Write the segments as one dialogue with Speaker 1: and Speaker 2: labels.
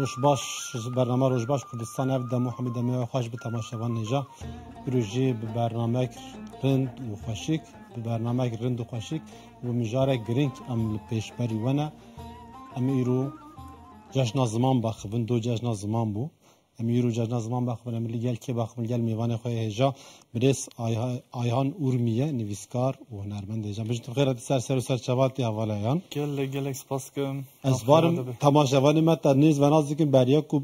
Speaker 1: روشباش برنامه روشباش کردستان اف دمو حمید دمو خوش به تماشاوان نجا پروژه به برنامه رند و خوشیک به برنامه رند و خوشیک و مجاره گرینگ ام پیشبری ونه ام ایرو جشن زمان بخبن دو جشن زمان بو ام ایرو جشن زمان بخبن ام لیگل که بخبن گل میوان خوی هجا برس آیهان اورمیه نویسکار و هنرمند هجا بجت خیرات سر چواتی حوالهان
Speaker 2: گل سپاس کم
Speaker 1: از بارم تماشاوانی مت نیز و نازکیم بریا کو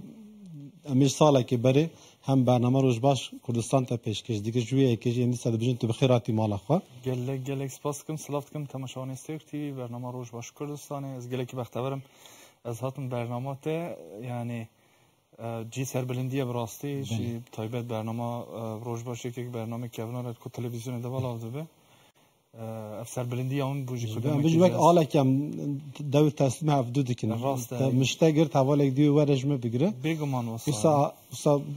Speaker 1: امیش ساله که بره هم برنامه روشباش کردستان تا پیشکش دیگه جویه که اندی سال بجن تو بخیراتی مال خوا
Speaker 2: گل سپاس کم سلافت کم تماشاوانی استیرتی برنامه روشباش کردستانه از گله که بختورم از هاتون برنامه ته یعنی جی سربلندیه براستی جی تایبت برنامه روشباشی که برنامه که اونها کو تلویزیون دوال آورده به سربلندیه اون بوجی کدوم
Speaker 1: بجو بک آلا کم دو تسلیم هفدو کنه مشتاق حواله دیو ورجمه بگیره
Speaker 2: بگمان
Speaker 1: وسا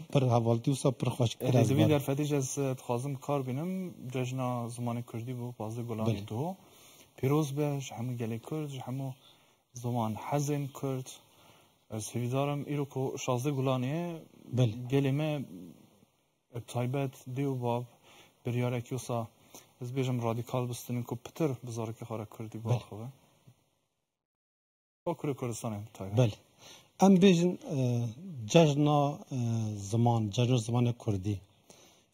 Speaker 1: پر حوالتی وسا پر خوش
Speaker 2: کرد دوی در فتیج از خازم کار بینم جشن زمان کردی بو بازی گلانی دو پیروز بهش همه گلی کرد همه زمان حزن کرد از هیویدارم ایرو که 16 گلانیه گلیمه تایبت دیو باب بریاره که وسا از بیشم رادیکال بستنیم که پتر بذاره که خاره کردی با خوبه با کردستان تایبت
Speaker 1: بله ام بیشن جشن زمان کردی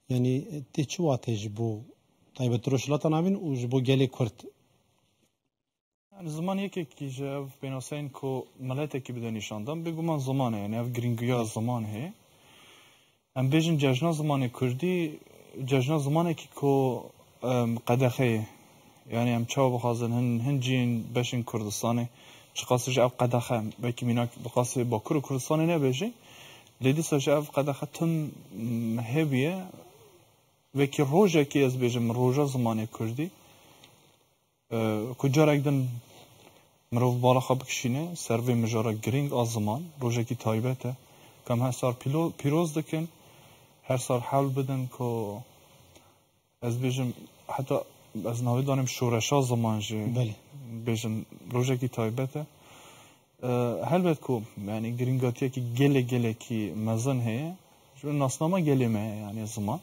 Speaker 1: یعنی تی چه واته جبو تایبت روشلاتا نامین و جبو گلی کرد
Speaker 2: زمان یکی که جاو بیناسین که ملته که بده نشاندم بگو من زمانه یعنی اف گرینگویا زمان هی ام بیشن جشن زمان کردی جشن زمانه که قدخه یعنی ام چاو بخوازن هنجین بشین کردستانه چقاسه جاو قدخه بکی میناک بخواسه با کردستانه نبیجی لیدی سا جاو قدخه تن هبیه وکی روژه که از بیجم روژه زمان کردی کجا رگدن مروف بالا خواب کشینه سروی مجاره گرینگ از زمان روژه که تایبته کم هر سال پیروز دکن هر سال حول بدن که از بیشم حتی از نهایی دانم شورشا زمان جه بیشم روژه کی تایبته هلبت کو یعنی گرینگاتیه که گله کی مزن هه جو ناسنامه گله مه یعنی زمان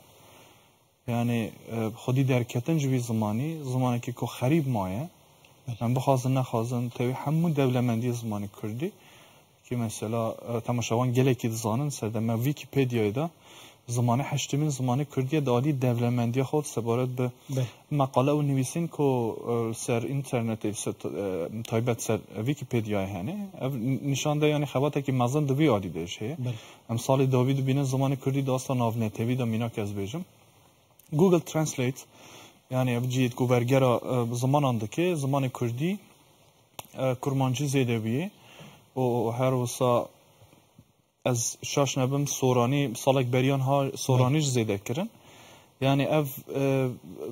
Speaker 2: یعنی خودی درکتن جوی زمانی که خریب مایه من بخوازن نخوازن تاوی همون دولمندی زمانی کردی که مثلا تماشاوان گله کی دزانن سردمه ویکیپیدیای دا زمانه هشتمین زمانه کردیه دادی دولمندی خود سپارت به مقاله و نویسین که سر اینترنت تایبت سر ویکیپیدیا هنه نشانده یعنی خواته که مزن دوی عادی دشه امثال داوید بینه زمانه کردی داستان ناونه تیوی دا مینا که از بیجم گوگل ترنسلیت یعنی ابجید گوبرگرا زمان آنده که زمان کردی کرمانچی زیده بیه و هر وسا از شاش نبم سورانی سالک بریان ها سورانیش زیده کرن یعنی اف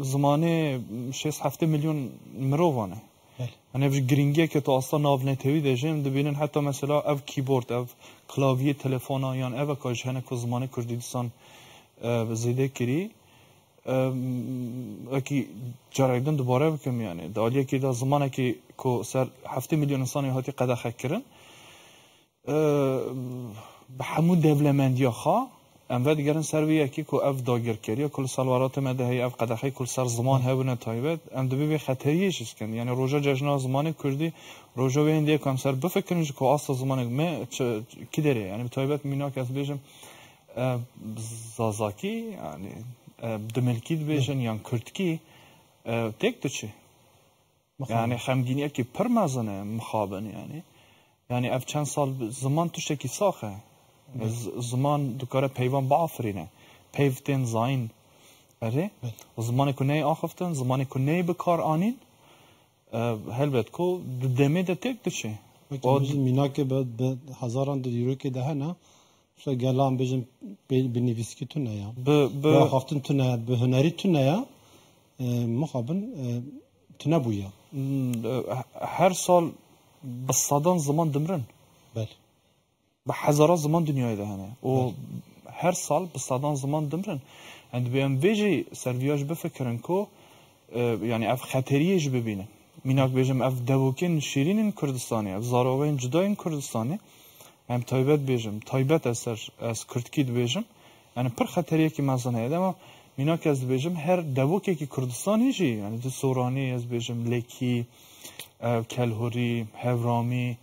Speaker 2: زمانه 6-7 میلیون مروانه یعنی اف گرینگی که تو اصلا ناو نتوی داشتیم دبینن حتی مثلا اف کیبورد اف کلاویه تلفن ها یعنی اف کاش هنه که زمانه کردستان زیده کری اکی جرایدن دوباره بکم یعنی دالیه که دا زمانه که سر 7 میلیون انسانی هاتی قدخه کرن به همون دولمندی ها ام و دیگران سرویه کی کو اف داگر کریه کل سالوارات مدهی اف قدخه کل سر زمان هبونه تایبت ام دو به خطریش است کن یعنی روزا جشن زمان کردی روزا به هندی کم سر بفکرنج کو اصل زمان ما کی داره یعنی تایبت مینا که از بیشم زازاکی یعنی دملکید بیشن یان کردکی تک تو چی یعنی خمگینیه که پرمازنه مخابن یعنی اف چند سال زمان توش کی ساخه زمان دکاره پیوان بافرینه پیوتن زاین اره زمان کنه آخفتن زمان کنه بکار آنین هلبت کو دمه ده تک دشه
Speaker 1: مینا که به هزاران یورو که ده نه شو گلام بجم به نویسکی تونه یا به خفتن تونه به هنری تونه یا مخابن تونه بویا
Speaker 2: هر سال به صدان زمان دمرن
Speaker 1: بله
Speaker 2: به هزاران زمان دنیای ده هنه و هر سال به صدان زمان دمرن اند بیام ویجی سرویاج بفکرن کو یعنی اف خطریش ببینن میناک بیجم اف دوکین شیرین کردستانی اف زاروین جداین کردستانی هم تایبت بیجم تایبت از کردکید بیجم یعنی پر خطریه که مزنه اما میناک از بیجم هر دوکی که کردستانی جی یعنی دو سورانی از بیجم لکی کلهوری هورامی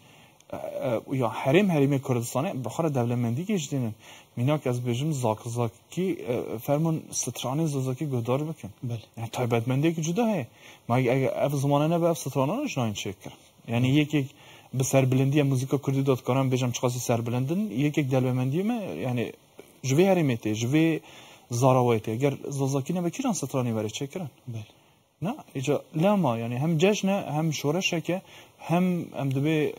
Speaker 2: یا حریم کردستانی بخور دولمندی که جدینن میناک از بیجم زاکی فرمون سترانی زاکی گدار بکن
Speaker 1: بله
Speaker 2: یعنی تایبتمندی که جدا هست ما اگه اف زمانه نه به اف سترانه نشاین چکر یعنی یکی به سربلندی موزیکا کردی داد کنم بیجم چقدر سربلندن یکی دولمندی ما یعنی جوی حریمته جوی زاروایته اگر زاکی نه بکیران سترانی وری چکرن
Speaker 1: بله
Speaker 2: نه ایجا لما یعنی هم جشن هم شورشه که هم دبی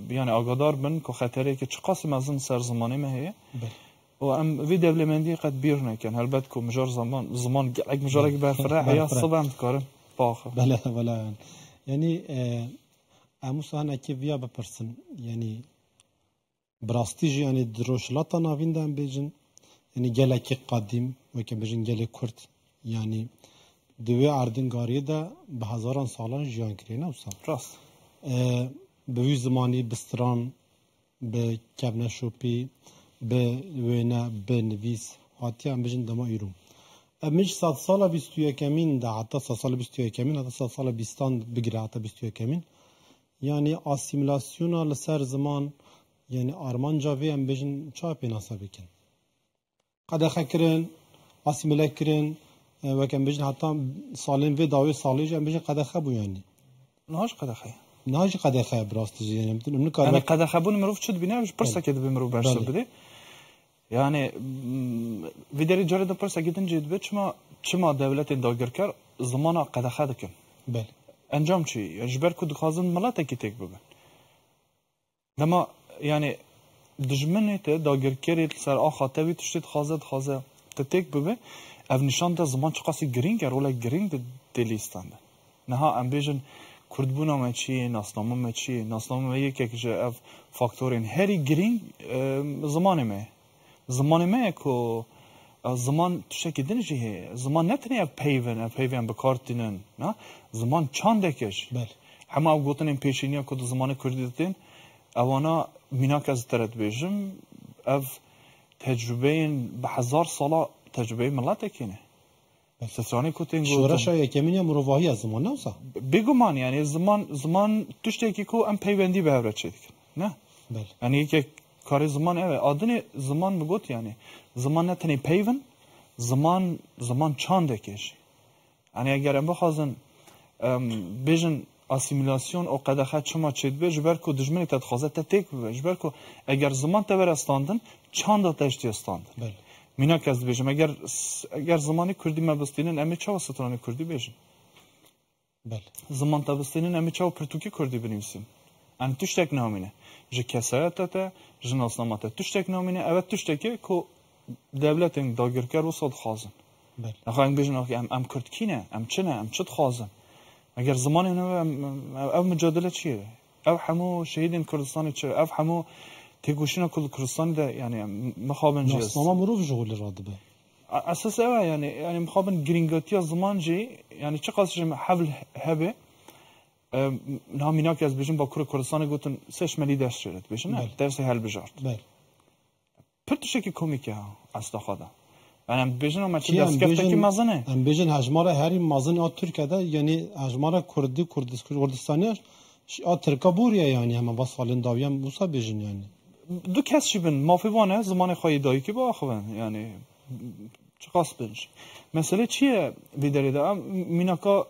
Speaker 2: یعنی آگادار بن که خطره که چه قاسم از این سر زمانه مهیه و ام وی دولمندی قد بیر نکن البته که مجار زمان اگه مجاره که برفره حیا صبح هم کارم باخه
Speaker 1: بله بله یعنی اموس هن اکی ویا بپرسن یعنی براستی یعنی دروشلاتا ناویندن بیجن یعنی گله کی قدیم و که بیجن گله کرد یعنی دوی اردنگاری ده به هزاران سالان جیان کرینه اوسا
Speaker 2: راست
Speaker 1: به وی زمانی بستران به کبنه شوپی به وینه به نویس حتی هم بجن دما ایروم امیش 100 سال 21 کمین ده حتی 100 سال 21 کمین حتی 100 سال بیستان بگیره حتی 21 کمین یعنی آسیمیلاسیونا لسر زمان یعنی آرمان جاوی هم بجن چا پیناسا بکن قدخه کرن آسیمیله کرن و کم بجن حتی سالین و داوی سالیج هم بجن قدخه بو یعنی
Speaker 2: نهاش قدخه
Speaker 1: نهاش قدخه براستش یعنی
Speaker 2: یعنی قدخه بون مروف چود بینه بش پرسا که دبی مروف برسه بده یعنی ویدری جاره دو پرسا گیدن جید به چما دولت داگر کر زمان قدخه دکن
Speaker 1: بله
Speaker 2: انجام چی؟ اجبر کد خازن ملاته کی تک بگن لما یعنی دجمنه ته داگر کری سر آخاته وی تشتید خازه تک بگه اف نشان ده زمان چقاسی گرینگ ولی گرینگ دلیستانده نها ام بیجن کردبونا ما چی ناسنامه ما یکی که اف فاکتورین هری گرینگ زمان ما که زمان تشکی دنجیه زمان نتنی اف پیون بکارتینن نه زمان چنده کش
Speaker 1: بله
Speaker 2: همه او گوتن این پیشینیا که زمان کردی دتین اوانا میناک از ترد بیجم اف تجربه به 1000 ساله تجربه ملت کنه سترانی کتین
Speaker 1: شورش یکمینی مروایی از زمان نوسا
Speaker 2: بگو من یعنی زمان تشتی که کو ام پیوندی به هر چی نه
Speaker 1: بله
Speaker 2: یعنی که کار زمان آدن زمان بگوت یعنی زمان نتنی پیون زمان چنده کش یعنی اگر ام بخوازن بیجن اسیمیلاسیون او قدخه چما چید به جبر کو دجمنی تدخوازه تک به جبر کو اگر زمان تبر استاندن چند تشتی استاندن
Speaker 1: بله
Speaker 2: مینا کس بیجم اگر زمانی کردی مبستینن امی چاو سترانی کردی بیجم
Speaker 1: بله
Speaker 2: زمان تبستینن امی چاو پرتوکی کردی بنویسیم ان تشتک نامینه ج کسایت تا ج ناسنامه تشتک نامینه اول تشتکی کو دولتن داگرکر و صد خازن
Speaker 1: بله
Speaker 2: نخواهیم بیجن ام کرد کینه ام چنه ام چت خازن اگر زمانی نه او مجادله چیه او همو شهیدین کردستانی چه او همو تگوشینا کل کردستان ده یعنی مخابن جیست
Speaker 1: ناسنامه مروف جغول راده
Speaker 2: اساس اوه یعنی مخابن گرینگاتی زمان جی یعنی چه قاسش حول هبه نامینا که از بیشتر با کردستان گفتن سش ملی دست شد بیشتر نه درس حل بجارد
Speaker 1: بله
Speaker 2: پرتوشه که کمیکه ها از داخل یعنی بیشتر ما چی دست کفته که مزنه
Speaker 1: ام بیشتر هجمار هری مزن آت ترکیه یعنی هجمار کردستانیش آت ترکابوریه یعنی همه با سالن داویم بوسا بیشتر یعنی
Speaker 2: دو کس چی بن مافیوانه زمان خواهی دایی که با آخوان یعنی چه قاس بنش مسئله چیه بیداری دا میناکا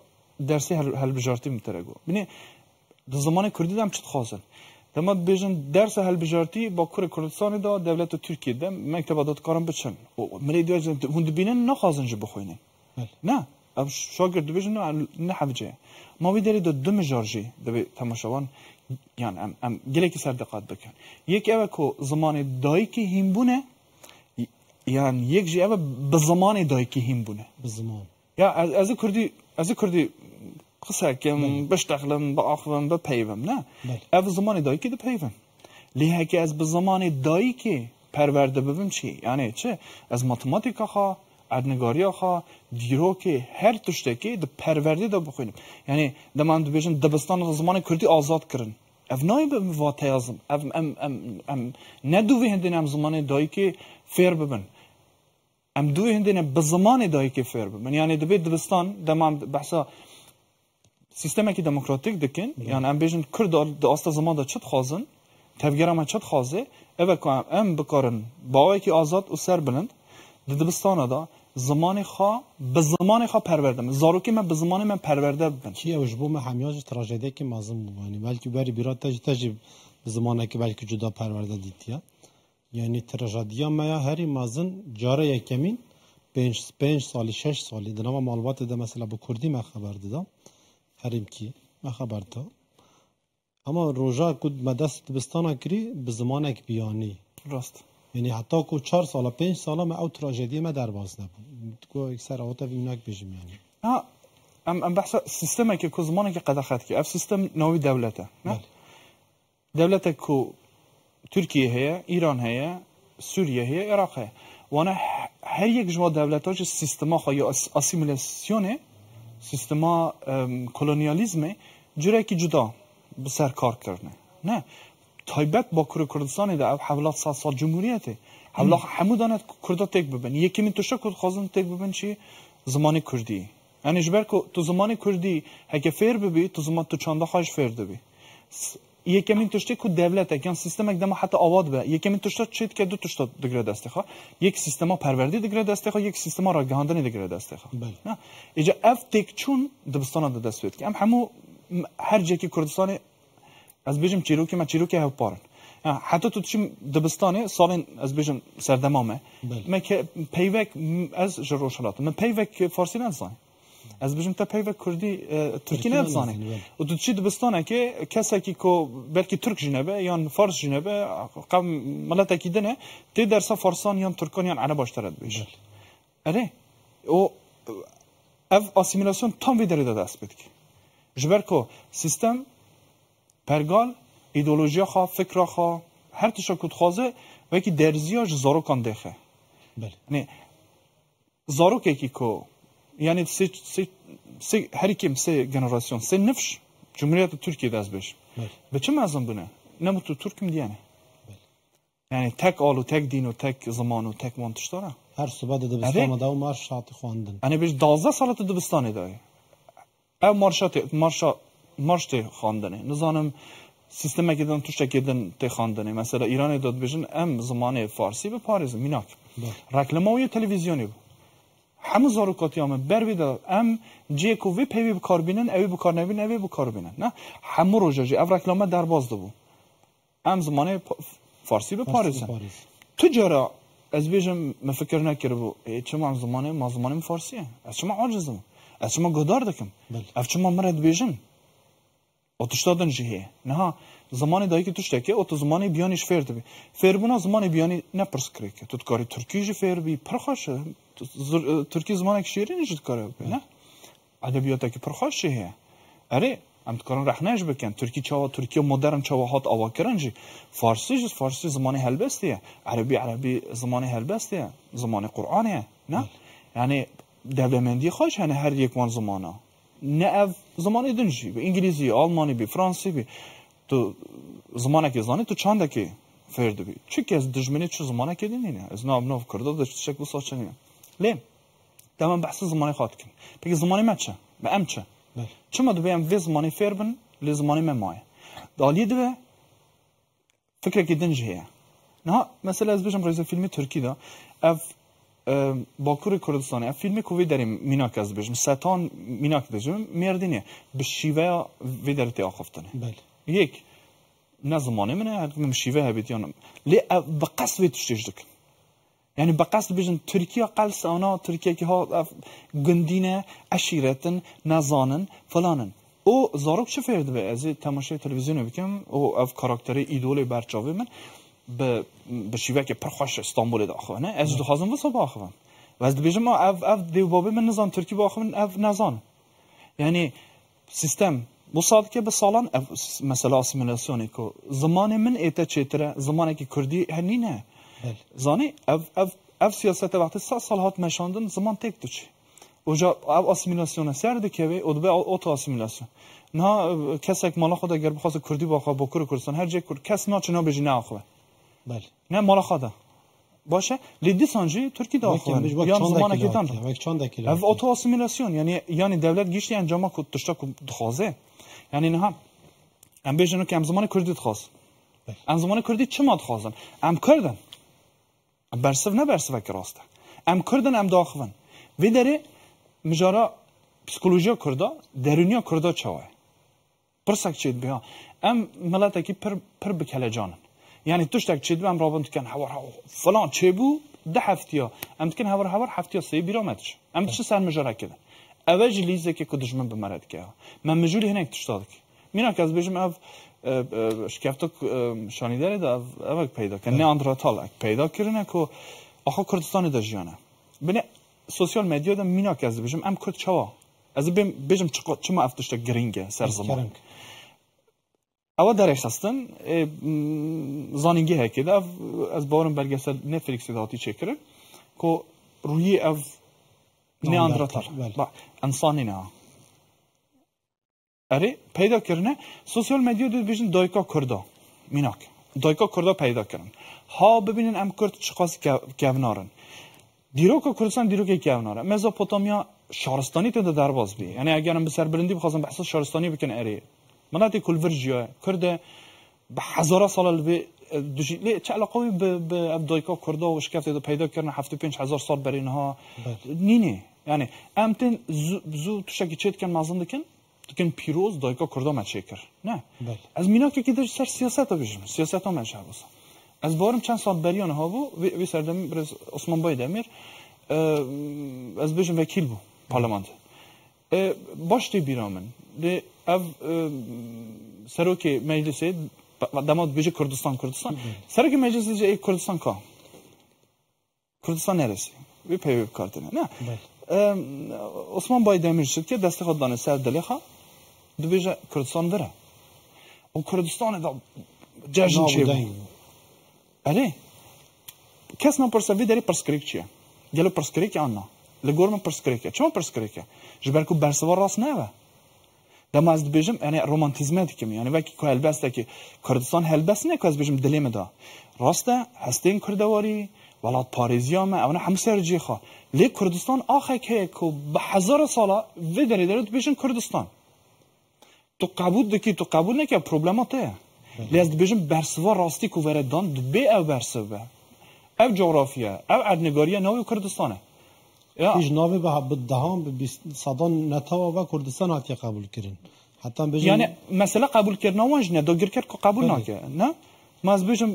Speaker 2: درسی حل بجارتی مترگو بینی در زمان کردی دم چت خازن دما بیشن درس هل بجارتی با کور کردستان دا دولت ترکیه دا مکتب دادکاران بچن ملی دیوز هند بینن نخوازن جو بخوینن نه اب شاگرد بیشن نه حوجه ما ویداری دو مجارجی دبی تماشاوان yani em geleki ser dikkat bikن yek eve ko zamanı dayki him bune yani yek ji eve bi zamanı dayki him bune
Speaker 1: bi zaman
Speaker 2: ya az kurdi qısa kem biştaxlım ba axvım ba peyvim ne ev zamanı dayki de peyvim lihaki az bi zamanı dayki perverde bibim çi yani çi az matematika ha ادنگاریا خا دیرو که هر تشتکی د پرورده دا بخوینم یعنی دمان دو بیشن دبستان زمان کردی آزاد کرن اف نای به واته ازم اف ام ندوی هندین ام زمان دایی که فیر ببن ام دوی هندین به زمان دایی که فیر ببن یعنی دبی دبستان دمان بحثا سیستمی که دموکراتیک دکن یعنی ام بیشن کرد د آستا زمان دا چت خازن تفگرام چت خازه اوه که ام بکارن باوی که آزاد و سر بلند دبستان دا زمان خا به زمان خا پروردم زاروکی من به زمان من پرورده بودم
Speaker 1: کیه وجبو من همیاج تراژدی که مازم بودنی بلکه بری بیرات تجی به زمانی که بلکه جدا پرورده دیدیا یعنی تراژدیا ما هری مازن جاره یکمین 5 سالی 6 سالی دنما معلومات ده مثلا به کردی ما خبر دادم هریم کی ما خبر تا اما روزا کد مدرسه دبستان کری به زمان یک بیانی
Speaker 2: راست
Speaker 1: یعنی حتی کو 4 سال 5 سال ما او تراژدی ما در باز نبود کو اکثر اوتا ویناک بجیم یعنی
Speaker 2: ام بحث سیستمی که کو زمانی که قدخت کی اف سیستم نوی دولته نه دولته کو ترکیه هي ایران هي سوریه هي عراق هي وانا هر یک جمع دولتاش سیستما خو یا اسیمیلاسیونه سیستما کلونیالیسم جوری که جدا به سر کار کرده نه تایبت با کردستان ده حوالات 100 سال جمهوریته حالا همودانت کردا تک ببین یکی من توشا کرد خازن تک ببین چی زمان کردی یعنی جبر کو تو زمان کردی هک فیر ببی تو زمان تو چاندا خاش فیر دبی یکی من توشته کو دولت یکن سیستم اقدام حتی آواد به یکی من توشتا چیت که دو توشتا دگره دسته خوا یک سیستما پروردی دگره دسته خوا یک سیستما را گهاندنی دگره دسته خوا نه اجا اف تک چون دبستان ده دست که ام همو هر جایی که کردستان از بیشم چیروکی ما چیروکی هاو پارن حتی تو چیم دبستانه سالن از بیشم سردمامه من که پیوک از جروشلات من پیوک فارسی نزدم از بیشم تا پیوک کردی ترکی نزدم و تو چی دبستانه که کسی که کو بلکه ترک جنبه یا فارس جنبه قم ملت اکیدنه تی درس فارسان یا ترکان یا عرب اشترد بیش اره و اف اسیمیلاسیون تام ویدری داده است بدی جبر کو سیستم پرگال ایدئولوژی خوا فکر خوا هر تشکل خوازه و یکی درزیاش زارو کان دخه
Speaker 1: بله
Speaker 2: یعنی زارو که کو یعنی سه هر کیم سه جنراسیون سه نفش جمهوریت ترکیه دست بش به چه مزن بونه نمو تو ترکم دیانه یعنی تک آل و تک دین و تک زمان و تک منتش داره
Speaker 1: هر صبح دبستان دا و مارش شاطی خواندن
Speaker 2: یعنی بیش 12 سالت دبستانی داره او مارشت خواندنه نظام سیستمی که دن توش کردن تی خواندنه مثلا ایران داد بیشن ام زمان فارسی به پاریس میناک رکلمای تلویزیونی بود همه زاروکاتی هم برویدا ام جی کووی پیوی بکار بینن اوی بکار نبین اوی بکار بینن نه همه روزاجی او رکلمه در باز دو ام زمان فارسی به پاریس تجارا از بیشم مفکر نکرده چما زمان فارسیه از چما عاجزم از چما گدار دکم از چما مرد بیشن اتشتادن جهه نه زمان دایی که توش تکه ات زمان بیانیش فیر دبی فیر بنا زمان بیانی نپرس کری که تو کاری ترکیش فیر بی پرخاش ترکی زمان که شیری نجد کاره بی نه ادبیات که پرخاش چیه اره ام کارن رخنهش بکن ترکی مدرن چاوهات آوا کرنجی فارسی زمان هلبستیه عربی زمان هلبستیه زمان قرآنیه نه یعنی دولمندی خواهش هنه هر یک وان زمانه نه اف زمانی دنجی به انگلیسی آلمانی به فرانسی به تو زمانی که زانی تو چند که فرد بی چی که از دشمنی چه زمانی که دینی از ناف کرده داشت شکل ساچنی لیم تمام بحث زمانی خاط کن بگی زمانی ما چه به ام چه چما دو بیم وی زمانی فربن لی زمانی ما مایه دالی دو فکر که دنجیه نه مثلا از بیشم رئیس فیلمی ترکی دا اف باکور کردستانی فیلمی که وی داریم میناک از بیشم ستان میناک داشتیم میردینه به شیوه وی در تی آخفتنه
Speaker 1: بله
Speaker 2: یک نه زمانه منه مشیوه هبیت یانم لی بقصد بیت تشتیجدک یعنی بقصد بیشن ترکیه قلس آنا ترکیه که ها گندینه عشیرتن نزانن فلانن او زاروک چه فرد به از تماشای تلویزیون بکم او اف کاراکتر ایدول برچاوی من به شیوه که پرخوش استانبول داخل نه از دخوازم واسه باخوام و از بیشم ما اف دیوبابه من نزان ترکی باخوام اف نزان یعنی سیستم مصادقه به سالان مثلا اسیمیلاسیونی که زمان من ایت چتره زمانی که کردی هنینه زانی اف سیاست وقتی 100 سال هات مشاندن زمان تک توچی اوجا اف اسیمیلاسیون سرده که او به اوتو اسیمیلاسیون نه کسی که مالا خود اگر بخواد کردی با کردستان هر جای کرد کس نه چنا بجی نه آخوه
Speaker 1: بله
Speaker 2: نه مالا خدا باشه لیدی سانجی ترکی داخل یا زمانی که دان اف اوتو اسیمیلاسیون یعنی دولت گیشتی انجام کو تشتا کو دخوازه یعنی نه هم بیشتر که هم زمان کردی دخواست هم زمان کردی چه ماد خوازن هم کردن برسف نه برسف که راسته هم کردن هم داخلن و داره مجارا پسیکولوژیا کردا درونیا کردا چاوه پرسک چید بیا هم ملت کی پر بکله جانن یعنی توش تک چید هم رابط کن هوار فلان چه بو ده هفتیا هم کن هوار هفتیا سی بیرامتش هم چه سر مجارا کده اوج لیزه که کدش من بمرد که من مجوری هنگ تشتاک مینا که از بیشم اف شکفتک شانیداری دا اوک پیدا کن نه آندراتال اک پیدا کرنه که آخه کردستان داجیانه بنی سوسیال مدیا دا مینا که از بیشم ام کرد چوا از بیشم چما افتشتا گرینگه سر زمان اول در احساستن زانینگی هکی دا از بارم برگسته نتفلیکس داتی چکره که روی اف نیاندرتال انسانی نه اره پیدا کردن سوسیال مدیا دید بیشتر دایکا کردا میناک دایکا کردا پیدا کردن ها ببینن ام کرد چقاس گونارن دیروکا کردستان دیروکی گوناره مزوپوتامیا شهرستانی تده درباز بی یعنی اگرم به سربلندی بخواستم بحث شهرستانی بکن اره مناطق کلورجیا کرده به هزارا سال به دوشی چه علاقه به دایکا کردا و شکفت پیدا کردن 75,000 سال برای اینها نینه یعنی امتن زو توشکی چت کن مازن دکن پیروز دایکا کردا مچکر نه از مینا که داشت سر سیاست بجیم سیاست ها مچه بس از بارم چند سال بریان ها بو وی سردم برز عثمان بای دمیر از بجیم وکیل بو پارلمانت باشتی بیرامن ده اف سروکی مجلسی داماد بیچه کردستان سروکی مجلسی جای کردستان کا کردستان نرسی وی پیوی کارتنه نه عثمان بای دمیر شد که دست خود دانه سر دلیخا دو بیچه کردستان داره و کردستان دا جشن چه بود بله کس نپرسه وی داری پرسکریک چیه گلو پرسکریک آنها لگورم پرسکریکه چما پرسکریکه جبرکو برسوار راست نه دم از بیشم یعنی رومانتیزمی که یعنی وقتی که هلبسته که کردستان هلبست نه که از بیشم دلیم دا راسته هستین کردواری ولات پاریزیام اونا هم سرجی خوا لی کردستان آخه که به هزار ساله و دارید بیشن کردستان تو قبول دکی تو قبول نکه پروبلماته لی از بیشم برسوار راستی که وردان دبی او برسوه او جغرافیه او ادنگاریه نوی کردستانه
Speaker 1: هیچ ناوی به دهان به صدان نتاوا و کردستان هاتی قبول کردن حتی بجن
Speaker 2: یعنی مثلا قبول کردن وانج نه دوگر کرد که قبول نکه نه ما از بیشم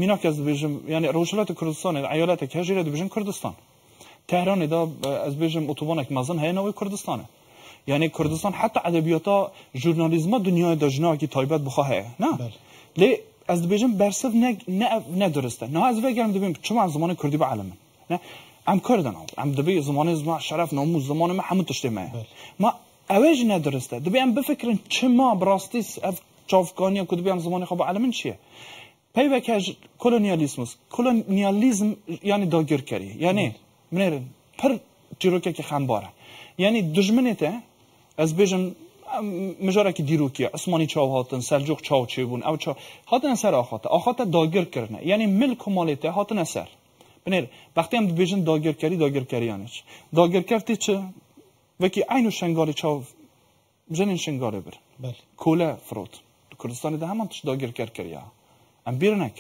Speaker 2: مینا که از بیشم یعنی روشلات کردستان ایالت که هجری بیشم کردستان تهران دا از بیشم اتوبانک مازن هی نوی کردستانه یعنی کردستان حتی ادبیاتا ژورنالیسم دنیای داجنا کی تایبت بخواه نه لی از بیشم برسف نه درسته نه از وگرم دبیم چون از زمان کردی به علم نه ام کردن ام دبی زمان شرف ناموز زمان ما همون تشتمه ما اوج ندرسته دبی ام بفکرن چه ما براستیس اف چافگانی که دبی ام زمان خواب علمن چیه پیوه که کولونیالیزم یعنی داگیرکاری یعنی منیرن پر جیروکه که خنباره یعنی دشمنیته از بیشم مجاره که دیروکیه عثمانی چاو هاتن سلجوق چاو چی بون او چاو هاتن سر آخاته داگیر کرنه یعنی ملک و مالیته هاتن سر بنیر وقتی هم بیشتر داگیرکاری آنش داگیرکاری چه وکی اینو شنگاری چاو جنین شنگاری بر کوله فرود کردستانی ده همان تش داگیرکاری ها ام بیرنک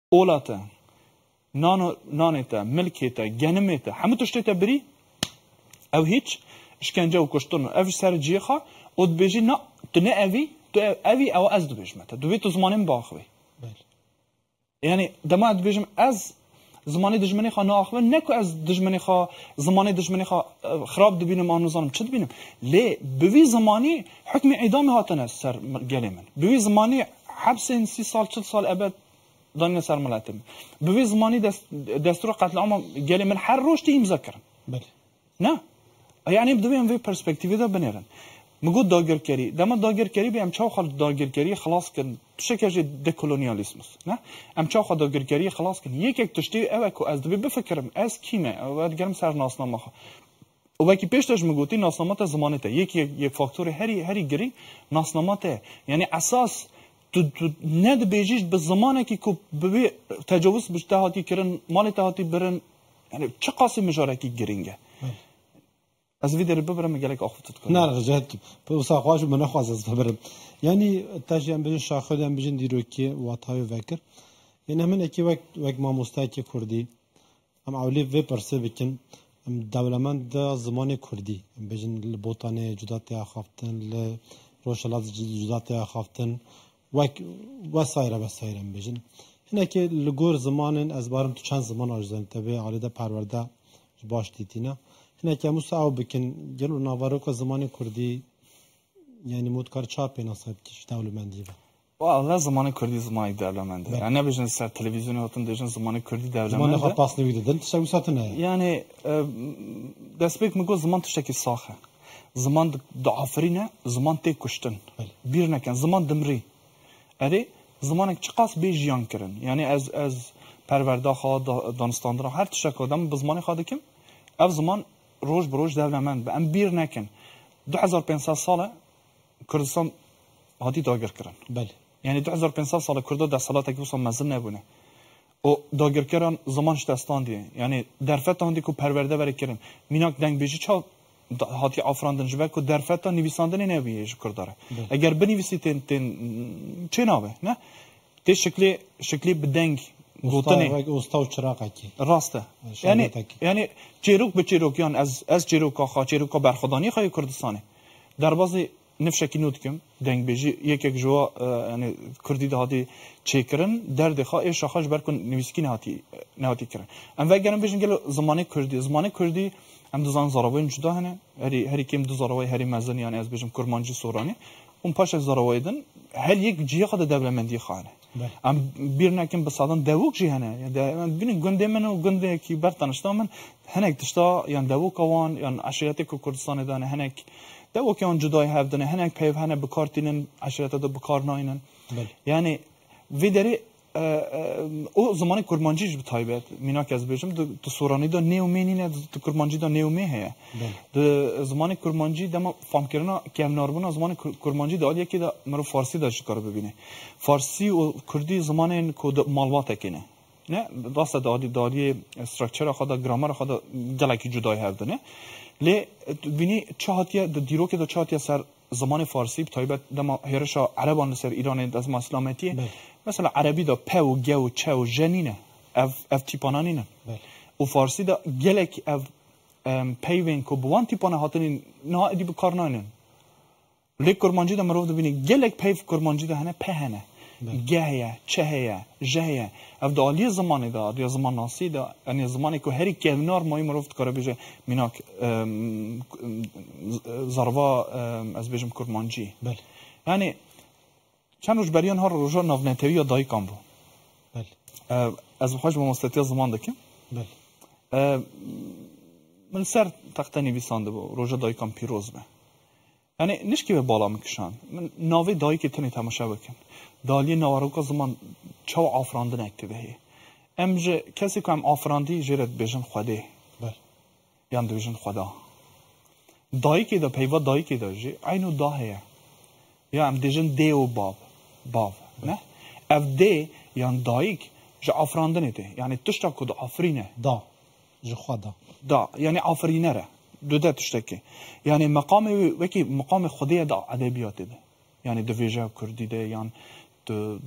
Speaker 2: اولاته نانیته ملکیته گنمیته همه تشته بری او هیچ اشکنجه و کشتن اوی سر جیخا ود بیجی نه تو نه اوی تو اوی او از دو بجمته دوی تو زمانیم باخوی یعنی دما بجم از زمانی دشمنی خوا ناخوه نکو از دشمنی خوا زمانی دشمنی خوا خراب دبینم آن نزانم چه دبینم لی بوی زمانی حکم اعدام هاتن از سر گلی من بوی زمانی حبس 30 سال 40 سال ابد دانیا سر ملاتم بوی زمانی دستور قتل عام گلی من هر روز تی امضا کردن
Speaker 1: بله
Speaker 2: نه یعنی بدویم وی پرسپکتیوی دا بنیرن مگو داگرکاری دما داگرکاری بیم چاو خال داگرکاری خلاص کن شکل دکولونیالیسم نه ام چاو خال داگرکاری خلاص کن یک تشتی اوه کو از دبی بفکرم از کیمه و دیگرم سر ناسنامه خو و وکی پیشتاش مگوتی ناسنامات زمانته یک فاکتور هری گری ناسناماته یعنی اساس تو ند بیجیش به زمانه که کو به تجاوز بشته هاتی کرن مال تهاتی برن یعنی چه قاسی مجارکی گرینگه از ویدر ببرم مگلک آخوتت کنم
Speaker 1: نه رجعت کی به ساقواش من خواست از ببرم یعنی تاجیم بجن شاخل هم بجن دیروکی واتای وکر یعنی همین اکی وقت ما مستعد کردی هم اولی و پرسه بکن دولمند زمان کردی بجن لبوتانه جدات خافتن ل روشلات جدات خافتن وسایره بجن هنا که لگور زمان از بارم تو چند زمان آجزان تبه علیده پرورده باش دیتینا هنا که مساو بکن جلو نوارو که زمان کردی یعنی مودکار چاپ نصب کش دولمندی و
Speaker 2: والله زمان کردی زمان دولمنده یعنی بجن سر تلویزیون هاتون دیجن زمان کردی دولمنده
Speaker 1: زمان خود پاس نویدن تشکر ساتنه
Speaker 2: یعنی دست بیک میگو زمان تشکی ساخه زمان دعافرینه زمان تی کشتن بیر نکن زمان دمری اری زمان چه قاس بیجیان کرن یعنی از پرورده خواه دانستاندرا هر تشک آدم به زمان خواه دکم اف زمان روز بروز دولمند به ام بیر نکن 2500 ساله کردستان هاتی داگر کرن
Speaker 1: بله
Speaker 2: یعنی 2500 ساله کرده در صلات اکی وصل مزل نبونه و داگر کرن زمانش دستان دیه یعنی درفت هندی که پرورده بره کرن میناک دنگ بیجی چه هاتی آفراندن جبه که درفت ها نویساندنی نبیه کرداره اگر بنویسی تن چه نابه نه تی شکلی بدنگ
Speaker 1: استاد چراغ کی
Speaker 2: راسته یعنی چیروک به چیروک یان از چیروک خا چیروک برخدانی خای کردستانه در بازی نفشکی نوت کم دنگ بیجی یک جوا یعنی کردی دهاتی چیکرن درد خا ایش خاش برکن نویسکی نهاتی کرن ام وگرم بیشن گلو زمان کردی ام دوزان زاروای جدا هنه هری کیم دو زاروای هری مزنی یعنی از بیشم کرمانجی سورانی اون پاش زاروایدن هر یک جیه خود دولمندی خانه ام بیر نکن بسادن دووک جی هنه یعنی ببین گنده من و گنده کی برتنشتا من هنک تشتا یعنی دووک آوان یعنی عشیرتی که کردستان دانه هنک دووک آن جدای هفدنه هنک پیو هنه بکارتینن عشیرتا دو بکار ناینن یعنی ویدری او زمان کرمانجیش بتایبت مینا که از بیشم تو سورانی دا نیومینی نه تو کرمانجی دا نیومی هه د زمان کرمانجی دما فهم کردن کم ناربون زمان کرمانجی دا یکی دا مرو فارسی داشت کارو ببینه فارسی و کردی زمان کد مالوات کنه نه راست دادی استراکچر خدا گرامر خدا گلکی جدای هفته لی بینی چهاتیه د دیرو که دا چهاتیه سر زمان فارسی بتایبت دما هرشا عربان سر ایران از اسلامتی مثلا عربی دا پ و گ و چ و جنینه اف تیپانانینه و فارسی دا گلک اف پیوین کو بوان تیپانه هاتنین نه ادی بکار ناینن لی کرمانجی دا مروف دا بینی گلک پیو کرمانجی دا هنه په هنه گهیه چهیه جهیه اف دا آلی زمانی دا یا زمان ناسی دا یعنی زمانی که هری کلنار مایی مروف کاره بیجه میناک زروا از بیجم کرمانجی یعنی چند روز بریان ها روزا ناونتوی یا دایی کام بو از بخواهش با مستطیع زمان دکیم من سر تخته نویسانده بو روزا دایی کام پیروز به یعنی نشکی به بالا میکشان من ناوی دایی که تنی تماشا بکن دالی نواروکا زمان چاو آفراندن اکتیده هی امجه کسی که هم آفراندی جیرت بیشن خوده یعنی دویشن خودا دایی که دا پیوا دایی که دا جی اینو دا هیه یا هم دیجن دی و باب نه اف دی یعنی دایک جا آفراندنه ده یعنی تشتا کد آفرینه
Speaker 1: دا جا خدا
Speaker 2: دا یعنی آفرینه ره دو ده تشتا که یعنی مقام خودی دا ادبیات ده یعنی دو ویژه کردی ده یعنی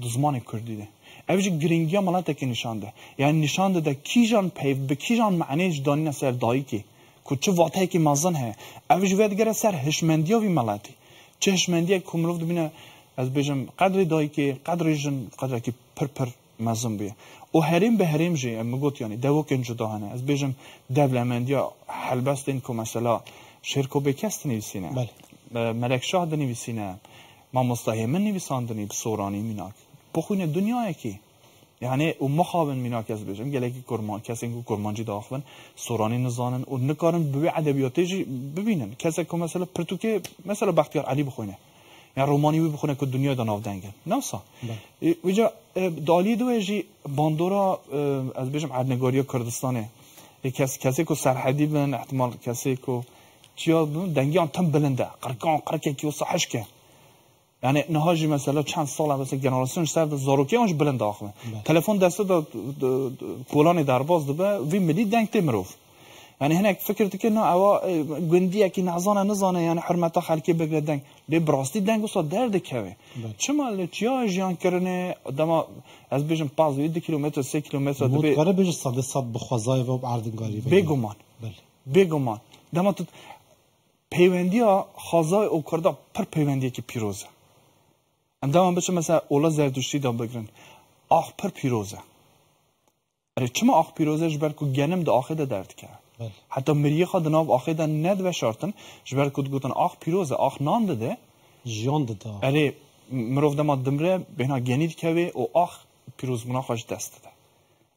Speaker 2: دو زمان کردی ده اوجه گرینگی ها ملاته که نشانده یعنی نشانده ده کیجان پیو به کیجان معنیش دانی نسر دایکی که چه واته که مزن هه اوجه ویدگره سر هشمندی ها وی ملاتی چه هشمندی که مروف دو بینه از بیشم قدری دایی که قدری جن قدری که پر مزم بیه و هریم به هریم جی مگوت یعنی دو کن جدا هنه از بیشم دولمند یا حلبست این که مثلا شرکو بکست نویسینه ملک شاه دنویسینه ما مستهیمن نویساندنی بسورانی میناک بخونه دنیای کی یعنی و مخابن میناک از بیشم گلکی کرمان کسی که کرمانجی داخلن سورانی نزانن و نکارن به ادبیاتی ببینن کسی که مثلا پرتوکه مثلا بختیار علی بخونه یا رومانی بخونه که دنیا دناو دنگن نوسا ویجا دالی دویجی باندورا از بیشم عدنگاری کردستانه کسی که سرحدی بن احتمال کسی که چیا دنگیان تم بلنده قرقه کی وصحش که یعنی نهاجی مثلا چند سال مثلا جنراسیون سر زاروکی اونش بلند داخله تلفن دسته دا کولان درباز دبه وی ملی دنگ تمروف یعنی هناك فكرت که نه اوا گندی کی نزانه یعنی حرمت خلکی بگره دنگ لی براستی دنگ وسط درد کوي چما چیا جان کرنه دما از بیشم 5 کیلومتر 3 کیلومتر
Speaker 1: دبی کار بیش صد بخوازای و اردنگاری
Speaker 2: بگمان دما تو پیوندیا خازای او کرده پر پیوندی کی پیروزه اندام بشه مثلا اولا زردشتی دام بگرن آخ پر پیروزه اره چما آخ پیروزه جبر کو گنم دا آخه درد کرد حتی مریه خود ناو آخه دا ند و شارتن جبر کو گوتن آخ پیروزه آخ نان داده
Speaker 1: جیان داده
Speaker 2: اره مروف دما دمره بنا گنید که و آخ پیروز گنا خوش دست داده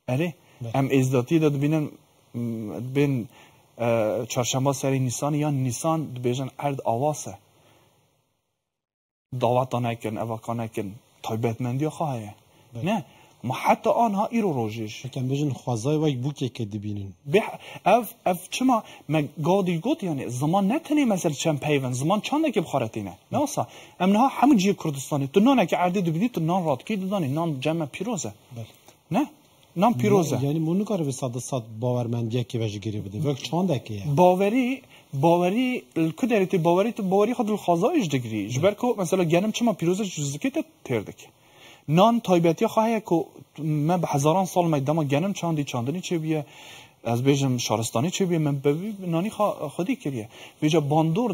Speaker 2: اره ام ازداتی داد بینن بین چهارشنبه سری نیسان یا نیسان بیشن ارد آواسه دعوت نکن اوکا نکن تایبتمندی خواهی نه ما حتی آنها ایرو روزش
Speaker 1: کم بیشن خوازای وای بوکی که دبینن
Speaker 2: اف چما ما گادی گوت یعنی زمان نتنی مثلا چند پیون زمان چنده که بخارتینه نه اصلا امنها همه جی کردستانی تو نه که عرضی دبیدی تو نان رادکی دادانی نان جمع پیروزه نه نام پیروزه
Speaker 1: یعنی مونو کار به صد باورمندیه که وجه گیری بده وقت چنده که
Speaker 2: باوری الکدریت باوری خود الخازایش دگری جبر کو مثلا گنم چما پیروزه جزکیت تردک نان تایبتی خواهی که من به هزاران سال میدم گنم چاندنی چه بیه از بیشم شارستانی چه بیه من ببی نانی خودی کریه بیجا باندور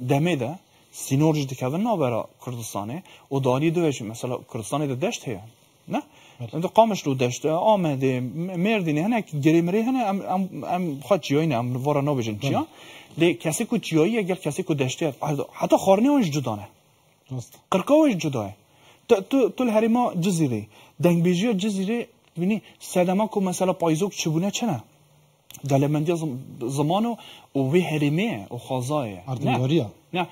Speaker 2: دمه ده سینورج دکون نابرا کردستانه و دانی دوش مثلا کردستانی ده دشت هیا نه انت قامش رو دشته آمده مردینه هنه گریمری هنه ام خود چیایی ام وارا نابجن چیا لی کسی کو چیایی اگر کسی کو دشته حتی خارنی وش جدانه قرقه وش جداه تو الهریما جزیره دنگ بیجی جزیره بینی سدما کو مثلا پایزوک چبونه چنه دلمندی زمانو و وی هریمه و خازای نه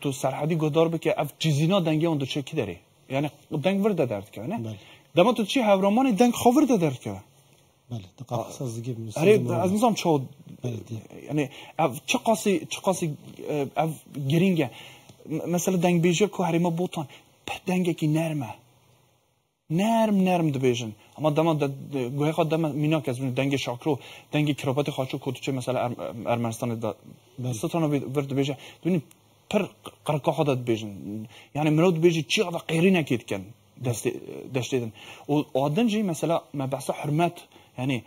Speaker 2: تو سرحدی گدار بکه اف جزینا دنگی اون دو چه کی داری یعنی دنگ ورده درد که نه دما تو چی هورمان دنگ خاور درد که
Speaker 1: بله دقیق سازگی
Speaker 2: از نظام چه یعنی چه قاسی گرینگه مثلا دنگ بیجی کو هریما بوتان دنگی کی نرم دبیجن اما دما گویا خود دما میناک از دنگ شاکرو دنگ کراپات خاچو کوتوچه مثلا ارمنستان دا ستانو ورد بیجه ببین پر قرقه خود دبیجن یعنی مرود بیجی چی قد غیری نکید کن دشتیدن و آدنجی مثلا ما بحث حرمت یعنی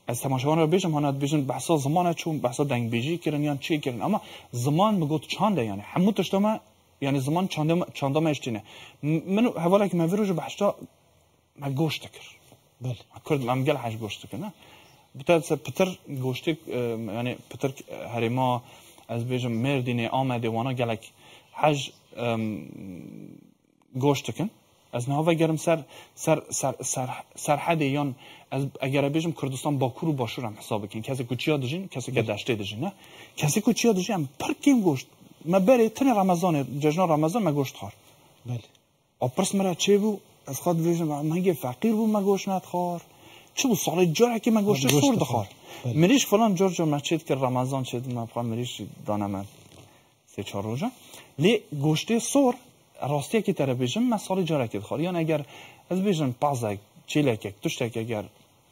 Speaker 2: از تماشاوان رو بیجم هنات بیجن بحثا زمانه چون بحثا دنگ بیجی کردن یا چی کردن اما زمان میگوت چانده یعنی همون تشتما یعنی زمان چانده ما اشتینه من حواله که مفروج بحثا ما گوشت کر
Speaker 1: بله
Speaker 2: کرد من گل حش گوشت کر نه بتاعت پتر گوشت یعنی پتر هریما از بیجم مردینه آمده وانا گلک حج گوشت کن از نهاوه گرم سرحده یان از اگر بیجم کردستان باکور و باشور هم حساب کن کسی که چیا دجین کسی که دشته دجین نه کسی که چیا دجین پر کیم گوشت ما بره تن رمضان جشن رمضان ما گوشت خور
Speaker 1: بله
Speaker 2: آپرس مرا چه بو از خود بیجم مگه فقیر بو ما گوشت نت خور چه بو سال جاره که ما گوشت خور دخور مریش فلان جور مسجد که رمضان چه ما بخوام مریش دانم 3-4 روزه لی گوشت سور راستی که تر بیجم ما سال جاره که خور یعنی اگر از بیجم پازک چیلک توشتک اگر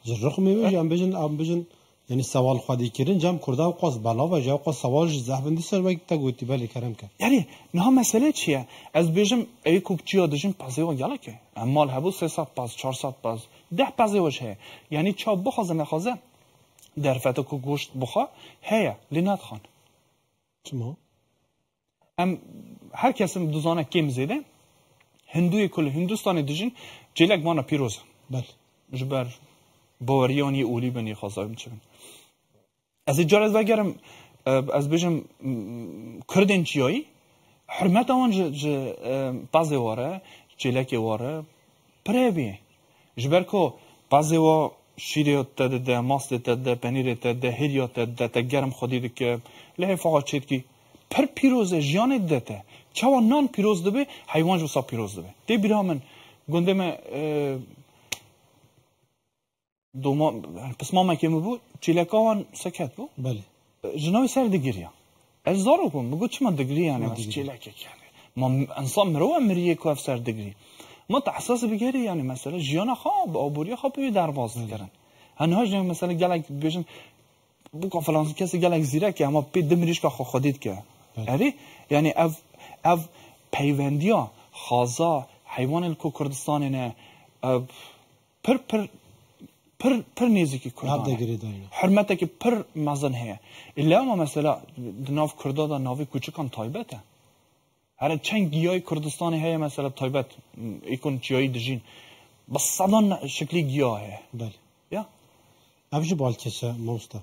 Speaker 1: جرخ میویم بیجن یعنی سوال خودی کردن جمع کرده و قاس بالا و جواب قاس سوالش زحمتی سر وقت تگویی ولی کرم کرد
Speaker 2: یعنی نه مسئله چیه از بیشم ای کوبچی آدیشیم پازی و گله که مال هبو 300 پاز 400 پاز 10 پازی وشه یعنی چا بخوازه نخوازه در فتو کو گوشت بخوا هيا لینات خان
Speaker 1: چما
Speaker 2: ام هر کسی دوزانه کم زیده هندوی کل هندوستانی دجین جلک وانا پیروز
Speaker 1: بله
Speaker 2: جبر باوریانی اولی بنی خواستم چه از جارز وگرم از بجم کردن چیایی حرمت آن ج بعضی واره جلک واره پرهیه جبر کو بعضی وا شیریات تده ماست تده پنیر تده هریات تده تگرم خودی که له فقط چیت کی پر پیروز جان دته چوا نان پیروز دبه حیوان جو سا پیروز دبه دی بیرامن گنده ما دوما پس ما که مبو چیلکاوان سکت بو
Speaker 1: بله
Speaker 2: جنوی سر دگیریا از زارو کن بگو چی من دگری یعنی بس چیلک یعنی ما انسان مرو امریه کو افسر دگری ما تحساس بگیری یعنی مثلا جیانا خواب آبوری خواب بی درواز کردن هنوز مثلا گلک بیشم بو کنفرانس کسی گلک زیره که اما پی دمریش که خودید که یعنی اف پیوندیا خازا حیوان الکو کردستان نه پر نزدیکی کردن حرمته که پر مزن هست الا ما مثلا ناف کردادا ناوی کوچکان تایبته هر چند گیای کردستان هست مثلا تایبت ایکون چیایی دجین بس صدان شکلی گیاه هست
Speaker 1: بله
Speaker 2: یا
Speaker 1: افش بالکشه موستا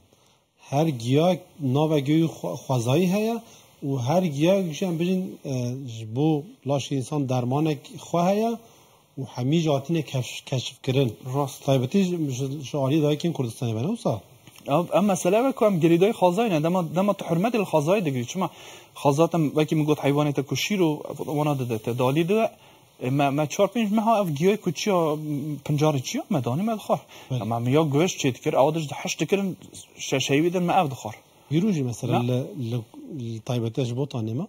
Speaker 1: هر گیاه ناو گیای خوازایی هست و هر گیاه جم بجین بو لاش انسان درمان خواه هست و همه جاتین کشف کردن
Speaker 2: راست
Speaker 1: تایبتی شعاری دایی که این کردستانی بنه اوسا
Speaker 2: اما مسئله بکنم گریدای خازایی نه دما حرمت الخازایی دگری چما خازاتم وکی میگوت حیوانیت کشی رو وانا داده دالی ده ما 4-5 ماه اف گیای کچی پنجاری چی مدانی مدخار اما میا گوش چیت کر اودش 8 کرن شیویدن ما اف دخار
Speaker 1: ویروجی مثلا تایبتش بوتانی ما